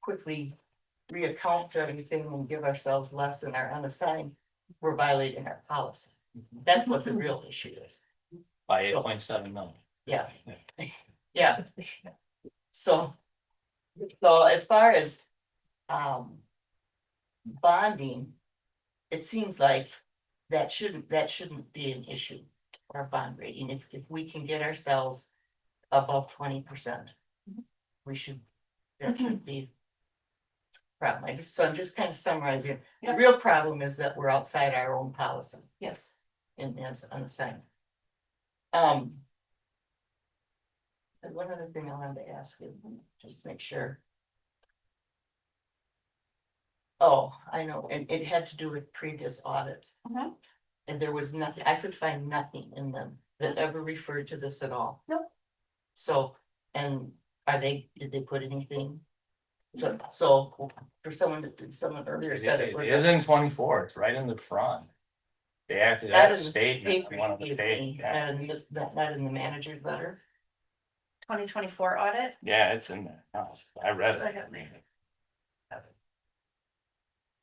quickly reaccount for everything and give ourselves less than our unassigned, we're violating our policy. That's what the real issue is. By 8.7 million. Yeah. Yeah. So as far as, bonding, it seems like that shouldn't be an issue. Our bond rating, if we can get ourselves above 20%. We should, that should be. Problem, I'm just kind of summarizing, the real problem is that we're outside our own policy. Yes. And as unassigned. And one other thing I wanted to ask you, just to make sure. Oh, I know, and it had to do with previous audits. Mhm. And there was nothing, I could find nothing in them that ever referred to this at all. Nope. So, and did they put anything? So for someone earlier said it was. It is in 24, it's right in the front. They acted Not that in the statement, paper one of the you gave page, me, yeah. not in the manager's letter. 2024 audit. Yeah, it's in there. No, I read I it. have it.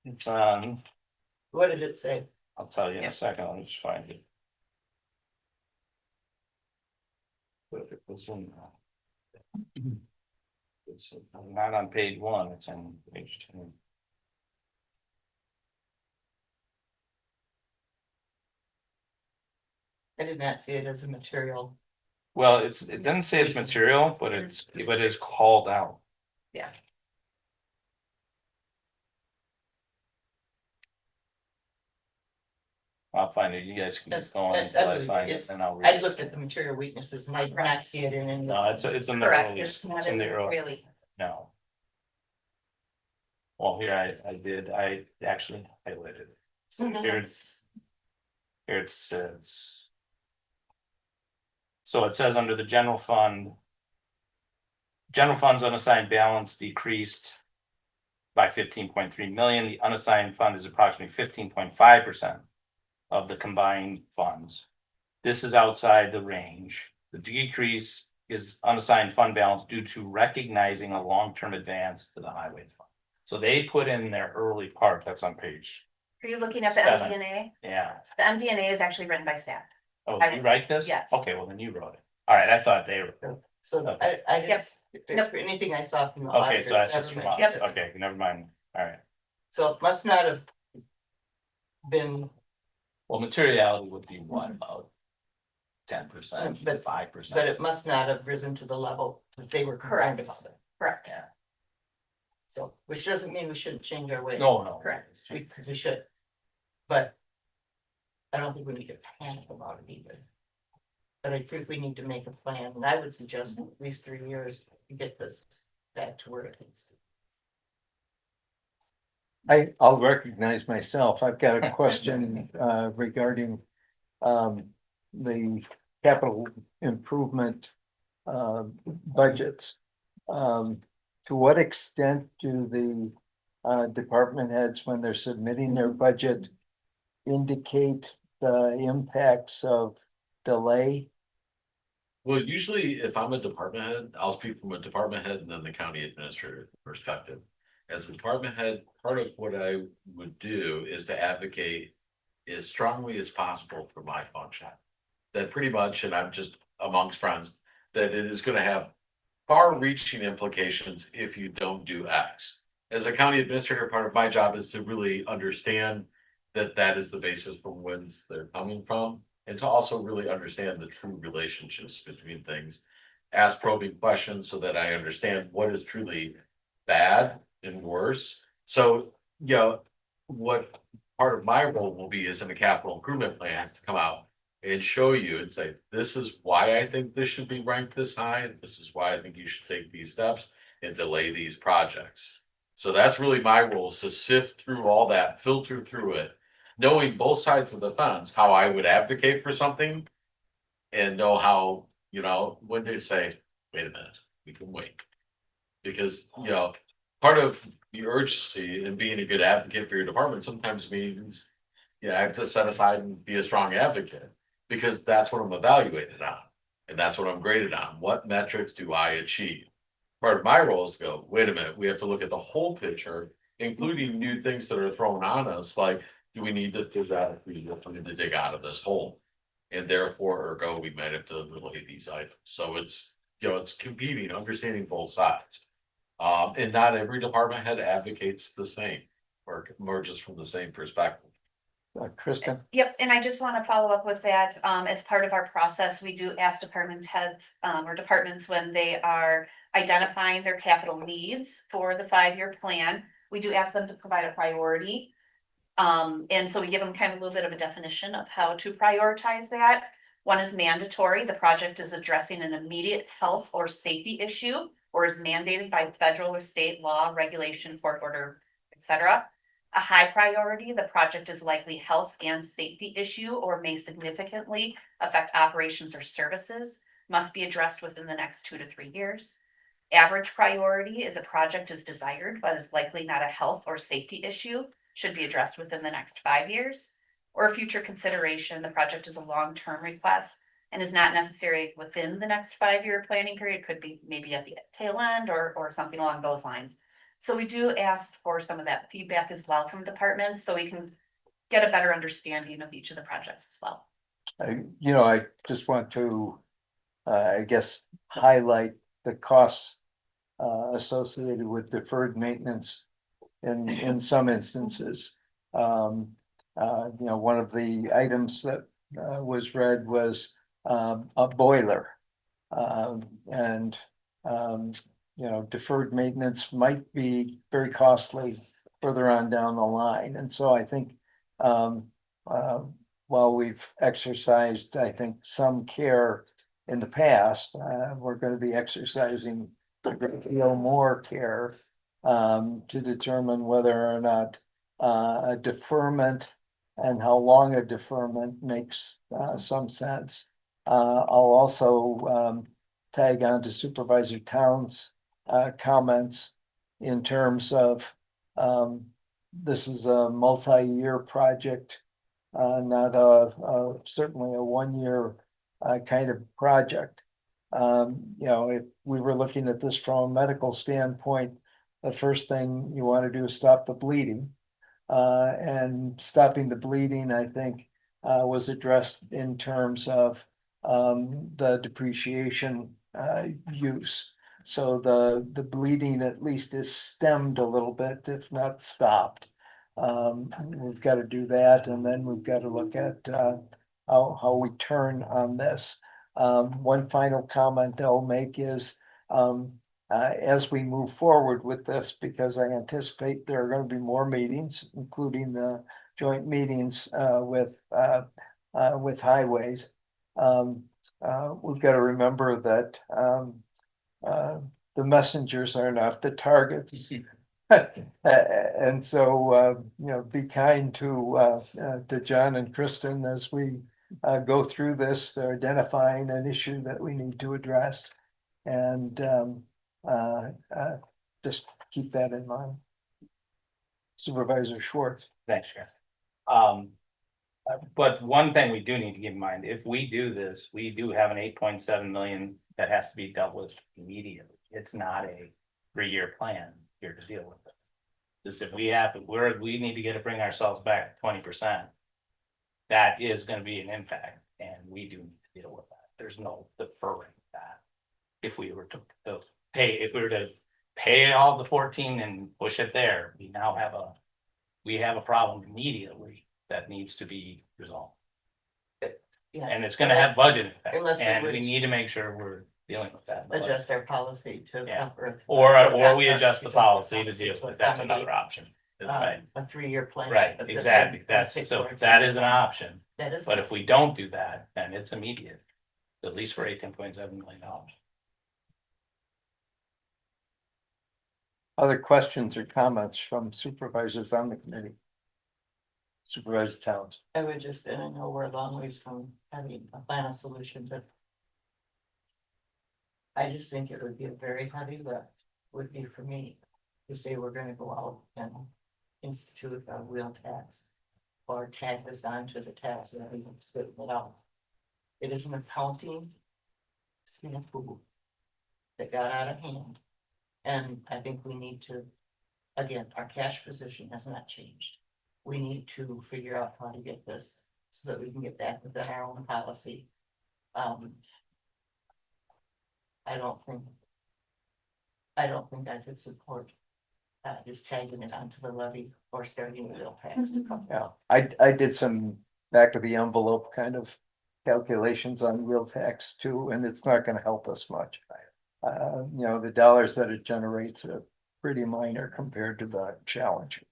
It's on, What did it say? I'll tell you in a second, let me just find it. But it was in. It's not on page 1, it's on page 2. I did not see it as a material. Well, it doesn't say it's material, but it's called out. Yeah. I'll find it, you guys can That's- keep going that- until I that- find it, it's- and I'll read I looked it. at the material weaknesses and I did not see it in any. No, it's in the Correct. early, It's not it's in in the the early, really. no. Well, here I actually highlighted it. So Mhm. here it says. So it says under the general fund. General fund's unassigned balance decreased by 15.3 million. The unassigned fund is approximately 15.5% of the combined funds. This is outside the range. The decrease is unassigned fund balance due to recognizing a long-term advance to the highway fund. So they put in their early part, that's on page, Are you looking at the 7. MD&A? yeah. The MD&A is actually written by staff. Oh, I you wrote write this? yes. Okay, well then you wrote it. All right, I thought they were, So I Yes. guess, for anything I saw from the. okay, so auditors, that's just never from us, mentioned it. okay, never mind, all right. So it must not have been, Well, materiality would be what, about 10%, But- 5%? but it must not have risen to the level that they were concerned Correct. about it. Correct. Yeah. So, which doesn't mean we shouldn't change our way. No. Correct. Because we should. But I don't think we need to panic about it either. But I think we need to make a plan, and I would suggest at least 3 years to get this back to where it needs to. I'll recognize myself. I've got a question regarding the capital improvement budgets. To what extent do the department heads, when they're submitting their budget, indicate the impacts of delay? Well, usually if I'm a department head, I'll speak from a department head and then the county administrator perspective. As a department head, part of what I would do is to advocate as strongly as possible for my function. That pretty much, and I'm just amongst friends, that it is gonna have far-reaching implications if you don't do X. As a county administrator, part of my job is to really understand that that is the basis from whence they're coming from. And to also really understand the true relationships between things. Ask probing questions so that I understand what is truly bad and worse. So, you know, what part of my role will be is in the capital improvement plans to come out and show you and say, this is why I think this should be ranked this high, and this is why I think you should take these steps and delay these projects. So that's really my role, is to sift through all that, filter through it, knowing both sides of the fence, how I would advocate for something. And know how, you know, when they say, wait a minute, we can wait. Because, you know, part of the urgency in being a good advocate for your department sometimes means. Yeah, I have to set aside and be a strong advocate, because that's what I'm evaluated on. And that's what I'm graded on. What metrics do I achieve? Part of my role is to go, wait a minute, we have to look at the whole picture including new things that are thrown on us, like, do we need to do that? We need to dig out of this hole. And therefore, ergo, we might have to relay these items. So it's, it's competing, understanding both sides. And not every department head advocates the same or emerges from the same perspective. Kristen? Yep, and I just want to follow up with that. As part of our process, we do ask department heads or departments when they are identifying their capital needs for the 5-year plan. We do ask them to provide a priority. And so we give them kind of a little bit of a definition of how to prioritize that. One is mandatory. The project is addressing an immediate health or safety issue or is mandated by federal or state law, regulation, court order, etc. A high priority, the project is likely health and safety issue or may significantly affect operations or services, must be addressed within the next 2 to 3 years. Average priority is a project is desired, but is likely not a health or safety issue, should be addressed within the next 5 years. Or future consideration, the project is a long-term request and is not necessary within the next 5-year planning period, could be maybe at the tail end or something along those lines. So we do ask for some of that feedback as well from departments, so we can get a better understanding of each of the projects as well. I just want to, I guess, highlight the costs associated with deferred maintenance in some instances. One of the items that was read was a boiler. Deferred maintenance might be very costly further on down the line. And so I think while we've exercised, I think, some care in the past, we're going to be exercising a great deal more care to determine whether or not a deferment and how long a deferment makes some sense. I'll also tag on to Supervisor Towns' comments in terms of this is a multi-year project, not certainly a 1-year kind of project. If we were looking at this from a medical standpoint, the first thing you want to do is stop the bleeding. And stopping the bleeding, I think, was addressed in terms of the depreciation use. So the bleeding at least is stemmed a little bit, if not stopped. We've got to do that, and then we've got to look at how we turn on this. One final comment I'll make is as we move forward with this, because I anticipate there are going to be more meetings, including the joint meetings with highways. We've got to remember that the messengers are not the targets. And so, be kind to John and Kristen as we go through this. They're identifying an issue that we need to address, and just keep that in mind. Supervisor Schwartz. Thanks, Chris. But one thing we do need to keep in mind, if we do this, we do have an 8.7 million that has to be dealt with immediately. It's not a 3-year plan here to deal with this. If we need to bring ourselves back 20%, that is going to be an impact, and we do need to deal with that. There's no deferring that. If we were to pay all the 14 and push it there, we have a problem immediately that needs to be resolved. Yeah. And it's going to have budget impact, Unless we and would we need to make sure we're dealing with that. adjust our policy to. Yeah. cover- Or we adjust the policy to deal with it. That's another option. Right, A 3-year plan. right, But this exactly. one, That is an option. That is. But if we don't do that, then it's immediate, at least for $18.7 million. Other questions or comments from supervisors on the committee? Supervisor Towns. I would just, and I know we're a long ways from having a final solution, but I just think it would be a very heavy lift, would be for me, to say we're gonna go out and institute a wheel tax or tag this onto the tax and we can split it out. It is an accounting snafu that got out of hand. And I think we need to again, our cash position has not changed. We need to figure out how to get this so that we can get that within our own policy. I don't think. I don't think I could support just tagging it onto the levy or starting the bill tax to come. Yeah, I did some back of the envelope kind of calculations on real tax too, and it's not gonna help us much. You know, the dollars that it generates are pretty minor compared to the challenge.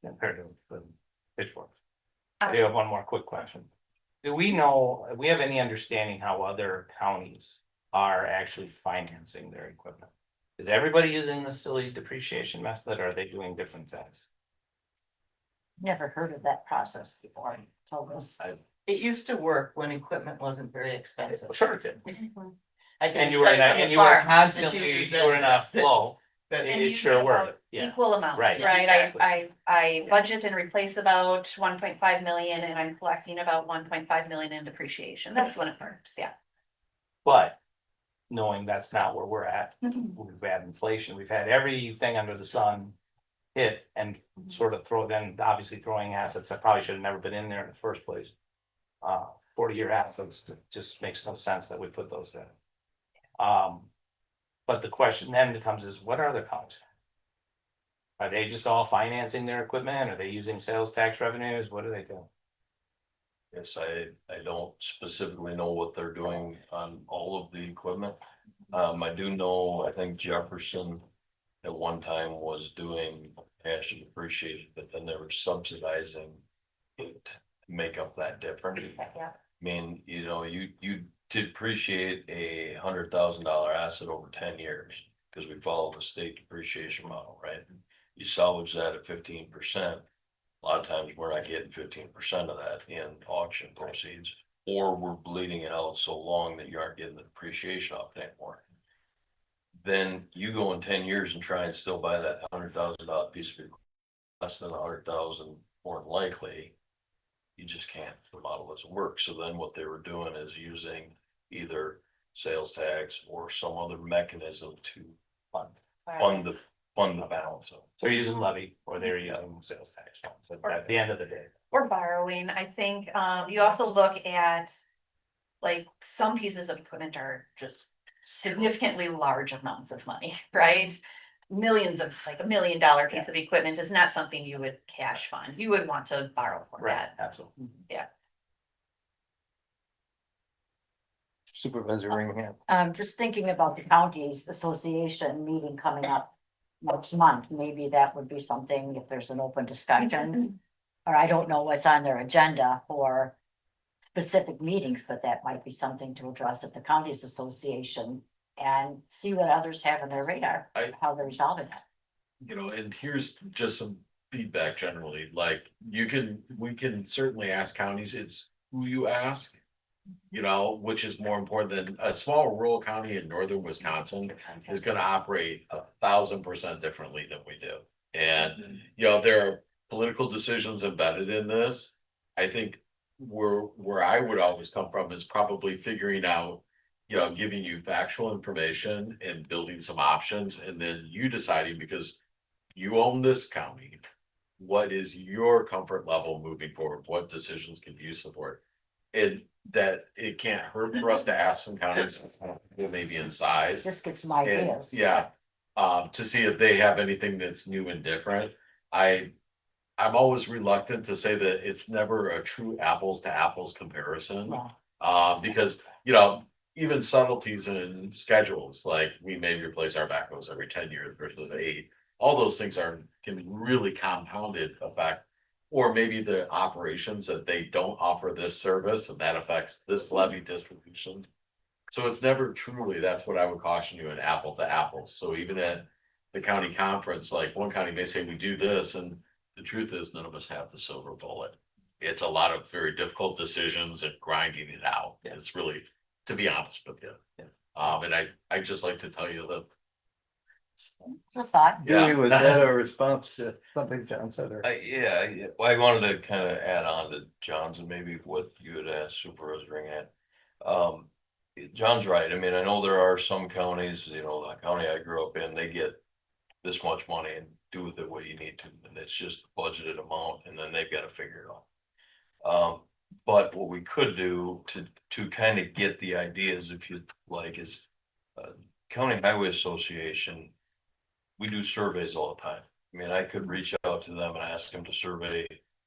Compared to the pitchfork. I do have one more quick question. Do we know, we have any understanding how other counties are actually financing their equipment? Is everybody using the silly depreciation method, or are they doing different things? Never heard of that process before. Told us. It used to work when equipment wasn't very expensive. Sure it did. I can And you were in a, tell you and from you were afar that constantly, use you were in a that- flow, but And it use sure about worked, yeah. Equal amounts, Right. right? Exactly. I budget and replace about 1.5 million and I'm collecting about 1.5 million in depreciation. That's when it works, yeah. But knowing that's not where we're at, we've had inflation, we've had everything under the sun hit and sort of then obviously throwing assets that probably should have never been in there in the first place. 40-year assets, it just makes no sense that we put those in. But the question then becomes is what are other counties? Are they just all financing their equipment? Are they using sales tax revenues? What do they do? Yes, I don't specifically know what they're doing on all of the equipment. I do know, I think Jefferson at one time was doing cash and depreciation, but then they were subsidizing it to make up that difference. Yeah. I mean, you know, you depreciate $100,000 asset over 10 years, because we follow the state depreciation model, right? You salvage that at 15%. A lot of times we're not getting 15% of that in auction proceeds, or we're bleeding it out so long that you aren't getting the depreciation off it anymore. Then you go in 10 years and try and still buy that $100,000 piece of equipment, less than 100,000 more than likely. You just can't, the model doesn't work. So then what they were doing is using either sales tax or some other mechanism to fund the balance of. So they're using levy or they're using sales tax funds at the end of the day. Or borrowing, I think, you also look at. Like, some pieces of equipment are just significantly large amounts of money, right? Millions of, like $1 million piece of equipment is not something you would cash fund, you would want to borrow for Right, that. absolutely. Supervisor Ringham. Just thinking about the counties association meeting coming up next month, maybe that would be something if there's an open discussion. Or I don't know what's on their agenda for specific meetings, but that might be something to address at the counties association. And see what others have on their radar, how they're resolving it. You know, and here's just some feedback generally, like we can certainly ask counties, it's who you ask. You know, which is more important than a small rural county in northern Wisconsin is gonna operate 1,000% differently than we do. And, you know, there are political decisions embedded in this. I think where I would always come from is probably figuring out, you know, giving you factual information and building some options, and then you deciding, because you own this county, what is your comfort level moving forward? What decisions can you support? And that it can't hurt for us to ask some counties, maybe in size. Just get some And, ideas. yeah, to see if they have anything that's new and different. I'm always reluctant to say that it's never a true apples to apples comparison. Yeah. Because, you know, even subtleties in schedules, like we may replace our backhoes every 10 years versus 8. All those things can really compounded effect. Or maybe the operations that they don't offer this service and that affects this levy distribution. So it's never truly, that's what I would caution you, an apple to apples. So even at the county conference, like one county may say we do this, and the truth is none of us have the silver bullet. It's a lot of very difficult decisions and grinding it out. It's really, to be honest with you. And I just like to tell you that. It's a thought. Dewey, was that a response to something John said? Or? Yeah, well, I wanted to kind of add on to John's and maybe what you had asked Supervisor Ringham. John's right. I mean, I know there are some counties, you know, the county I grew up in, they get this much money and do with it what you need to, and it's just a budgeted amount, and then they've got to figure it out. But what we could do to kind of get the ideas, if you like, is County Highway Association, we do surveys all the time. I mean, I could reach out to them and ask them to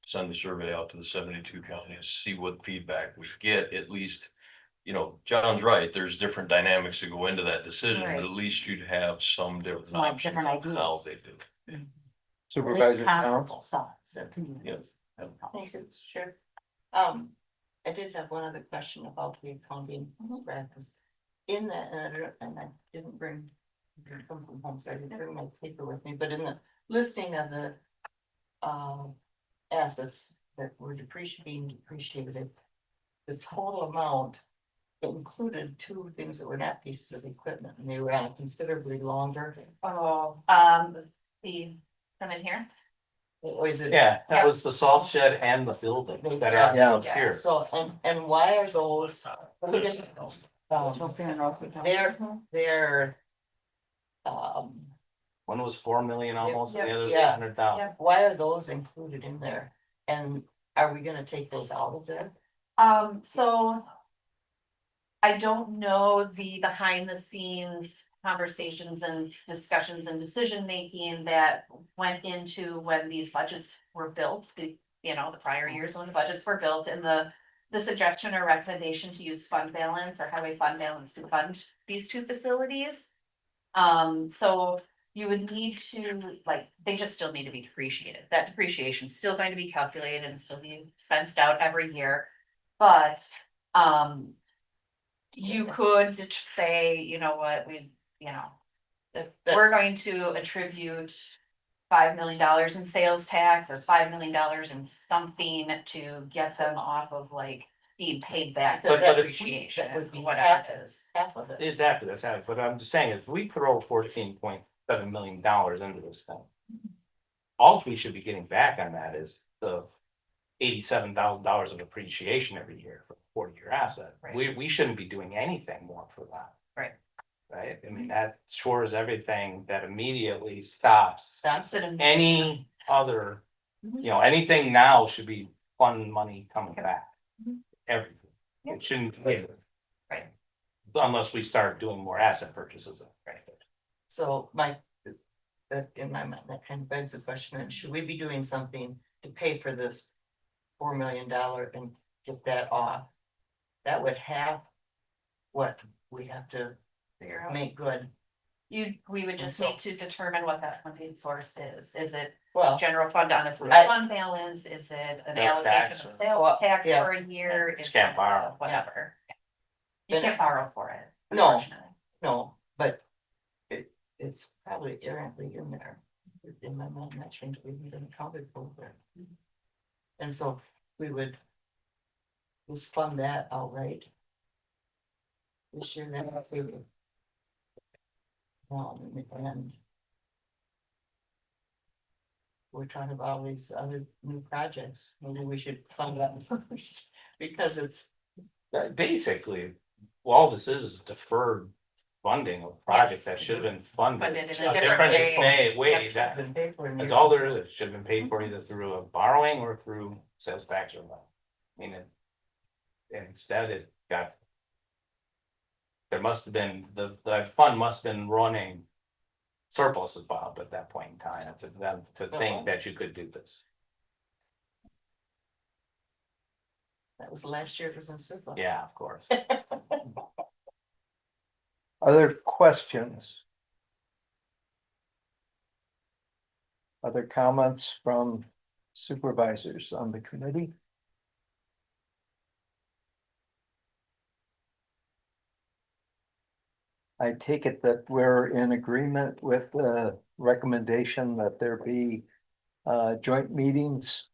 send the survey out to the 72 counties, see what feedback we get, at least. You know, John's right, there's different dynamics that go into that decision, but Right. at least you'd have some different Some, like, options different on how ideas. they do. Supervisor Towns? Comparable size. Yes. Thank you, sure. I did have one other question about the accounting practice. In that, and I didn't bring, come from home, so I didn't bring my paper with me, but in the listing of the assets that were being depreciated, the total amount included two things that were not pieces of equipment, and they ran considerably longer. Oh, the, come in here. Or is it? Yeah, that was the salt shed and the building that are Yeah. up here. So, and why are those? They're. One was 4 million almost, and the other was Yeah. 100,000. Why are those included in there? And are we gonna take those out of there? So. I don't know the behind the scenes conversations and discussions and decision making that went into when these budgets were built, the prior years when the budgets were built, and the suggestion or recommendation to use fund balance or highway fund balance to fund these two facilities. So you would need to, like, they just still need to be depreciated. That depreciation is still going to be calculated and still be expensed out every year. But, you could say, you know what, we're going to attribute $5 million in sales tax or $5 million in something to get them off of like being paid back for But if we- depreciation, that would be whatever it is. Half of it. Exactly, that's how, but I'm just saying, if we throw $14.7 million into this thing. All we should be getting back on that is the $87,000 of appreciation every year for a 40-year asset. Right. We shouldn't be doing anything more for that. Right. Right, I mean, that shores everything that immediately stops Stops it in. any other, anything now should be fund money coming back. Mhm. Everything, Yeah. it shouldn't be. Right. Unless we start doing more asset purchases. Right. So that in my mind, that kind of begs the question, and should we be doing something to pay for this $4 million and get that off? That would have what we have to Figure out. make good. We would just And need to determine what that funding source is. Is it Well, general fund unassigned I- fund balance? Is it an Sales tax allocation of or- sales Well, tax yeah. for a year? Just Is can't it, borrow. whatever. You Then- can't borrow for it. No. unfortunately. no, but it's probably errantly in there. In my mind, that change we need an accounted for there. And so we would just fund that outright. This year, then we would. And we're talking about all these other new projects, maybe we should fund that first, because it's. Basically, all this is deferred funding of a project Yes. that should have been funded. Funded in a a different way. Yep. That's all there is. It should have been paid for either through a borrowing or through sales tax or not. I mean, instead it got. There must have been, the fund must have been running surpluses, Bob, at that point in time, to them to think that you could do this. That was last year, it was in surplus. Yeah, of course. Other questions? Other comments from supervisors on the committee? I take it that we're in agreement with the recommendation that there be joint meetings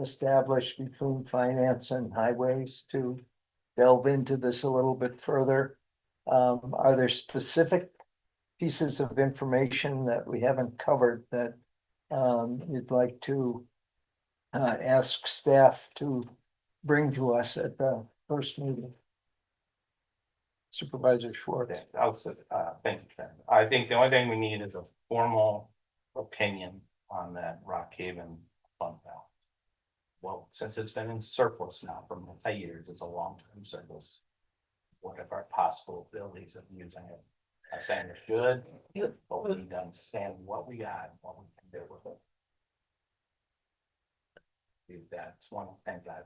established between finance and highways to delve into this a little bit further. Are there specific pieces of information that we haven't covered that you'd like to ask staff to bring to us at the first meeting? Supervisor Schwartz. Thank you, Ken. I think the only thing we need is a formal opinion on that Rock Haven fund balance. Well, since it's been in surplus now for many years, it's a long-term surplus. What are our possible abilities of using it? I'm saying it should, but we need to understand what we got, and what we can do with it. That's one of the things I've.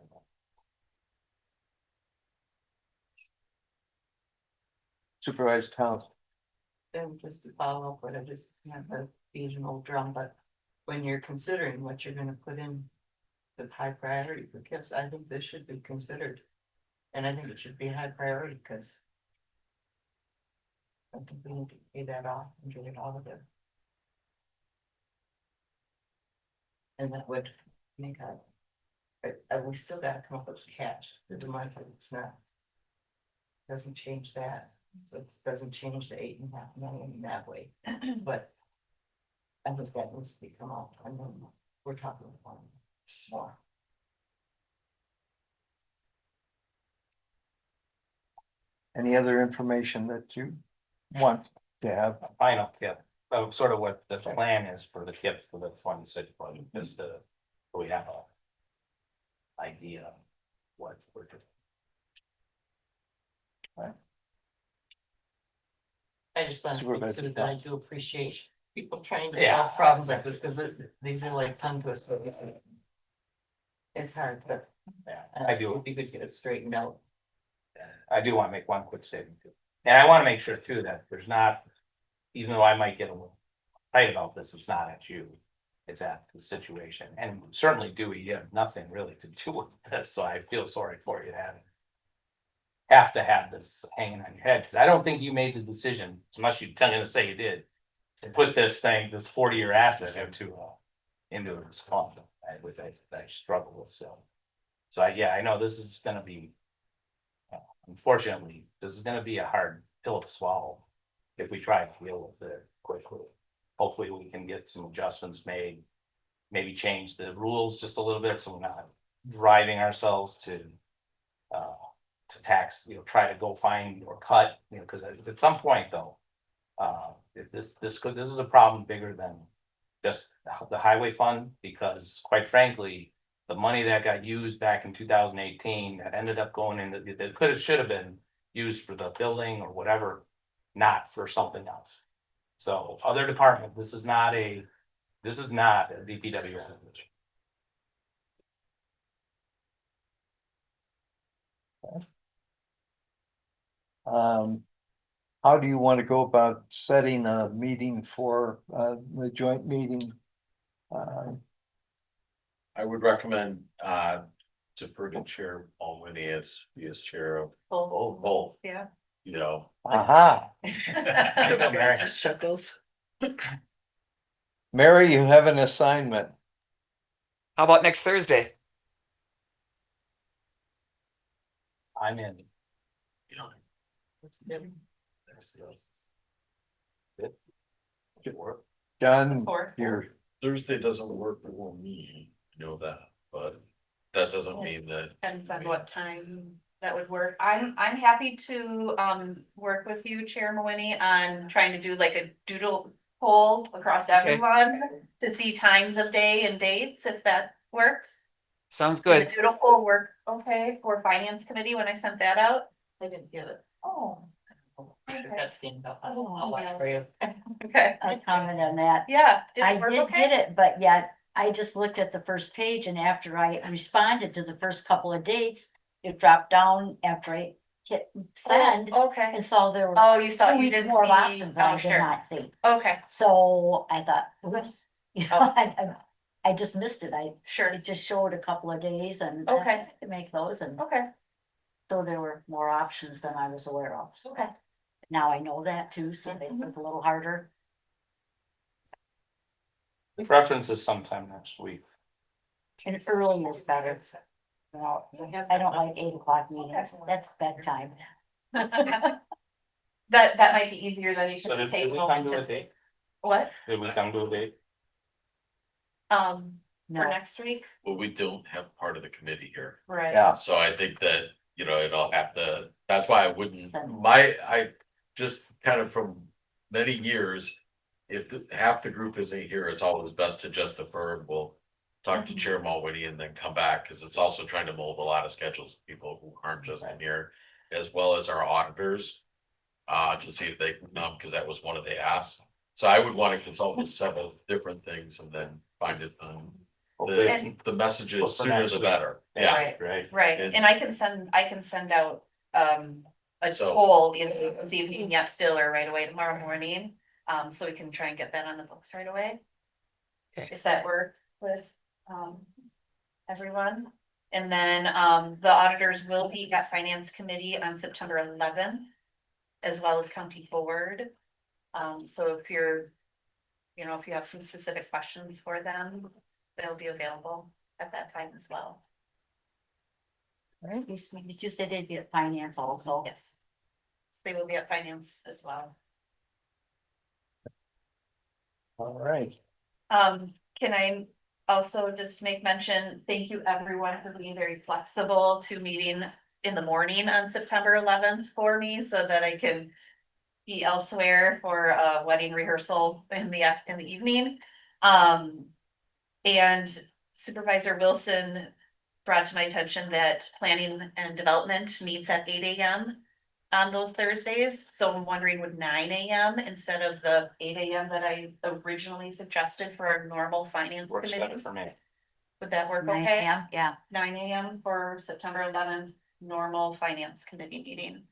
Supervisor Towns. And just to follow up, what I just, the beat an old drum, but when you're considering what you're gonna put in with high priority for KIPs, I think this should be considered. And I think it should be high priority because I think we need to pay that off and get it out of there. And that would make a, but we still gotta come up with cash for the market, it's not. Doesn't change that, so it doesn't change the 8.5 million in that way, but. I think that needs to come out, and then we're talking about more. Any other information that you want to have? Final KIP, sort of what the plan is for the KIP for the 26 budget, just to, so we have a idea of what we're doing. I just want to Supervisor make sure that I do appreciate people trying to Yeah. solve problems like this, because these are like tongue twisters. It's hard, but Yeah, I do, it'd be good to get it straightened out. I do want to make one quick statement too. And I want to make sure too that there's not, even though I might get a little tight about this, it's not at you. It's at the situation. And certainly Dewey, you have nothing really to do with this, so I feel sorry for you having. Have to have this hanging on your head, because I don't think you made the decision, unless you're telling to say you did. To put this thing, that's 40-year asset into this fund, which I struggle with, so. So yeah, I know this is gonna be. Unfortunately, this is gonna be a hard pill to swallow. If we try to deal with it quickly. Hopefully we can get some adjustments made. Maybe change the rules just a little bit, so we're not driving ourselves to tax, try to go find or cut, because at some point though. This is a problem bigger than just the highway fund, because quite frankly. The money that got used back in 2018 that ended up going into, that should have been used for the building or whatever, not for something else. So other department, this is not a DPW. How do you want to go about setting a meeting for the joint meeting? I would recommend, defer to Chair Alwini as chair of both, Yeah. you know. Aha, Chuckles. Mary, you have an assignment. How about next Thursday? I'm in. You know, It should work. John, Fourth. you're, Thursday doesn't work for me, you know that, but that doesn't mean that. Depends on what time that would work. I'm happy to work with you, Chair Mawini, on trying to do like a doodle poll across everyone. To see times of day and dates, if that works. Sounds Did good. the doodle poll work okay for finance committee when I sent that out? I didn't get it. Oh, That's getting up. I'll watch for you. okay. I comment on that. Yeah, did I it work did okay? get it, but yet I just looked at the first page, and after I responded to the first couple of dates, it dropped down after I hit send Okay. and saw there were Oh, you saw, you two didn't more see, options that I oh, did sure, not see. okay, So I thought, oops, Oh. I just missed it. sure, It just showed a couple of days and Okay. to make those, and okay, so there were more options than I was aware of. So okay. now I know that too, so they Mhm. look a little harder. The preference is sometime next week. And early is better. Well, I don't like 8 o'clock meetings. That's bedtime. That might be easier than you So could did take we a come moment to a to, date? what, Did we come to a date? for No, next week? Well, we don't have part of the committee here, Right. yeah, so I think that, it'll have to, that's why I wouldn't, Then- I just kind of from many years. if half the group isn't here, it's always best to just defer. We'll talk to Chair Mulwiney and then come back, because it's also trying to mold a lot of schedules of people who aren't just in here, as well as our auditors. To see if they can come, because that was one of the asks. So I would want to consult with several different things and then find it. The messages For sooner next the week. better. Yeah. Right. Right. Right, And- and I can send out, a So- poll either this evening yet still or right away tomorrow morning. So we can try and get that on the books right away. Okay. If that works with, everyone. And then, the auditors will be at finance committee on September 11th. As well as county board. So if you're, if you have some specific questions for them, they'll be available at that time as well. Excuse me, did you say they'd be at finance also? Yes. They will be at finance as well. All right. Can I also just make mention, thank you everyone for being very flexible to meeting in the morning on September 11th for me so that I can be elsewhere for a wedding rehearsal in the evening. And Supervisor Wilson brought to my attention that planning and development meets at 8 AM on those Thursdays. So I'm wondering, would 9 AM instead of the 8 AM that I originally suggested for our normal finance Works better committee? for me. Would that work 9 okay? a.m., yeah. 9 AM for September 11th, normal finance committee meeting.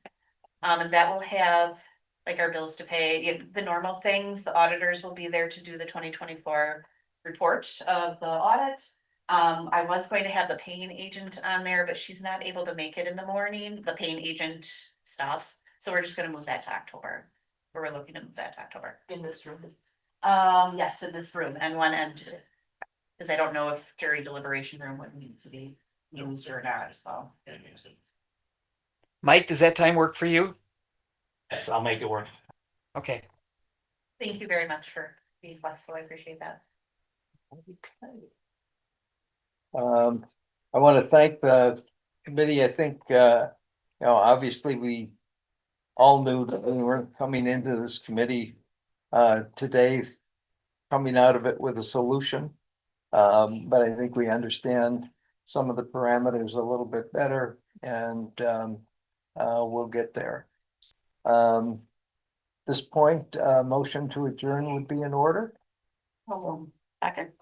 And that will have like our bills to pay, the normal things. The auditors will be there to do the 2024 report of the audit. I was going to have the paying agent on there, but she's not able to make it in the morning, the paying agent stuff. So we're just gonna move that to October. We're looking to move that to October. In this room. Yes, in this room and one and two. Cause I don't know if jury deliberation room would need to be used or not, so. Mike, does that time work for you? Yes, I'll make it work. Okay. Thank you very much for being flexible. I appreciate that. I want to thank the committee. I think, obviously we all knew that we weren't coming into this committee today, coming out of it with a solution. But I think we understand some of the parameters a little bit better and we'll get there. This point, motion to adjourn would be in order. Second.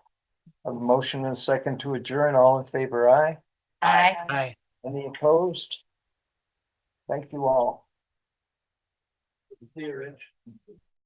A motion and a second to adjourn. All in favor, aye. Aye. Bye. Any opposed? Thank you all. See you, Rich.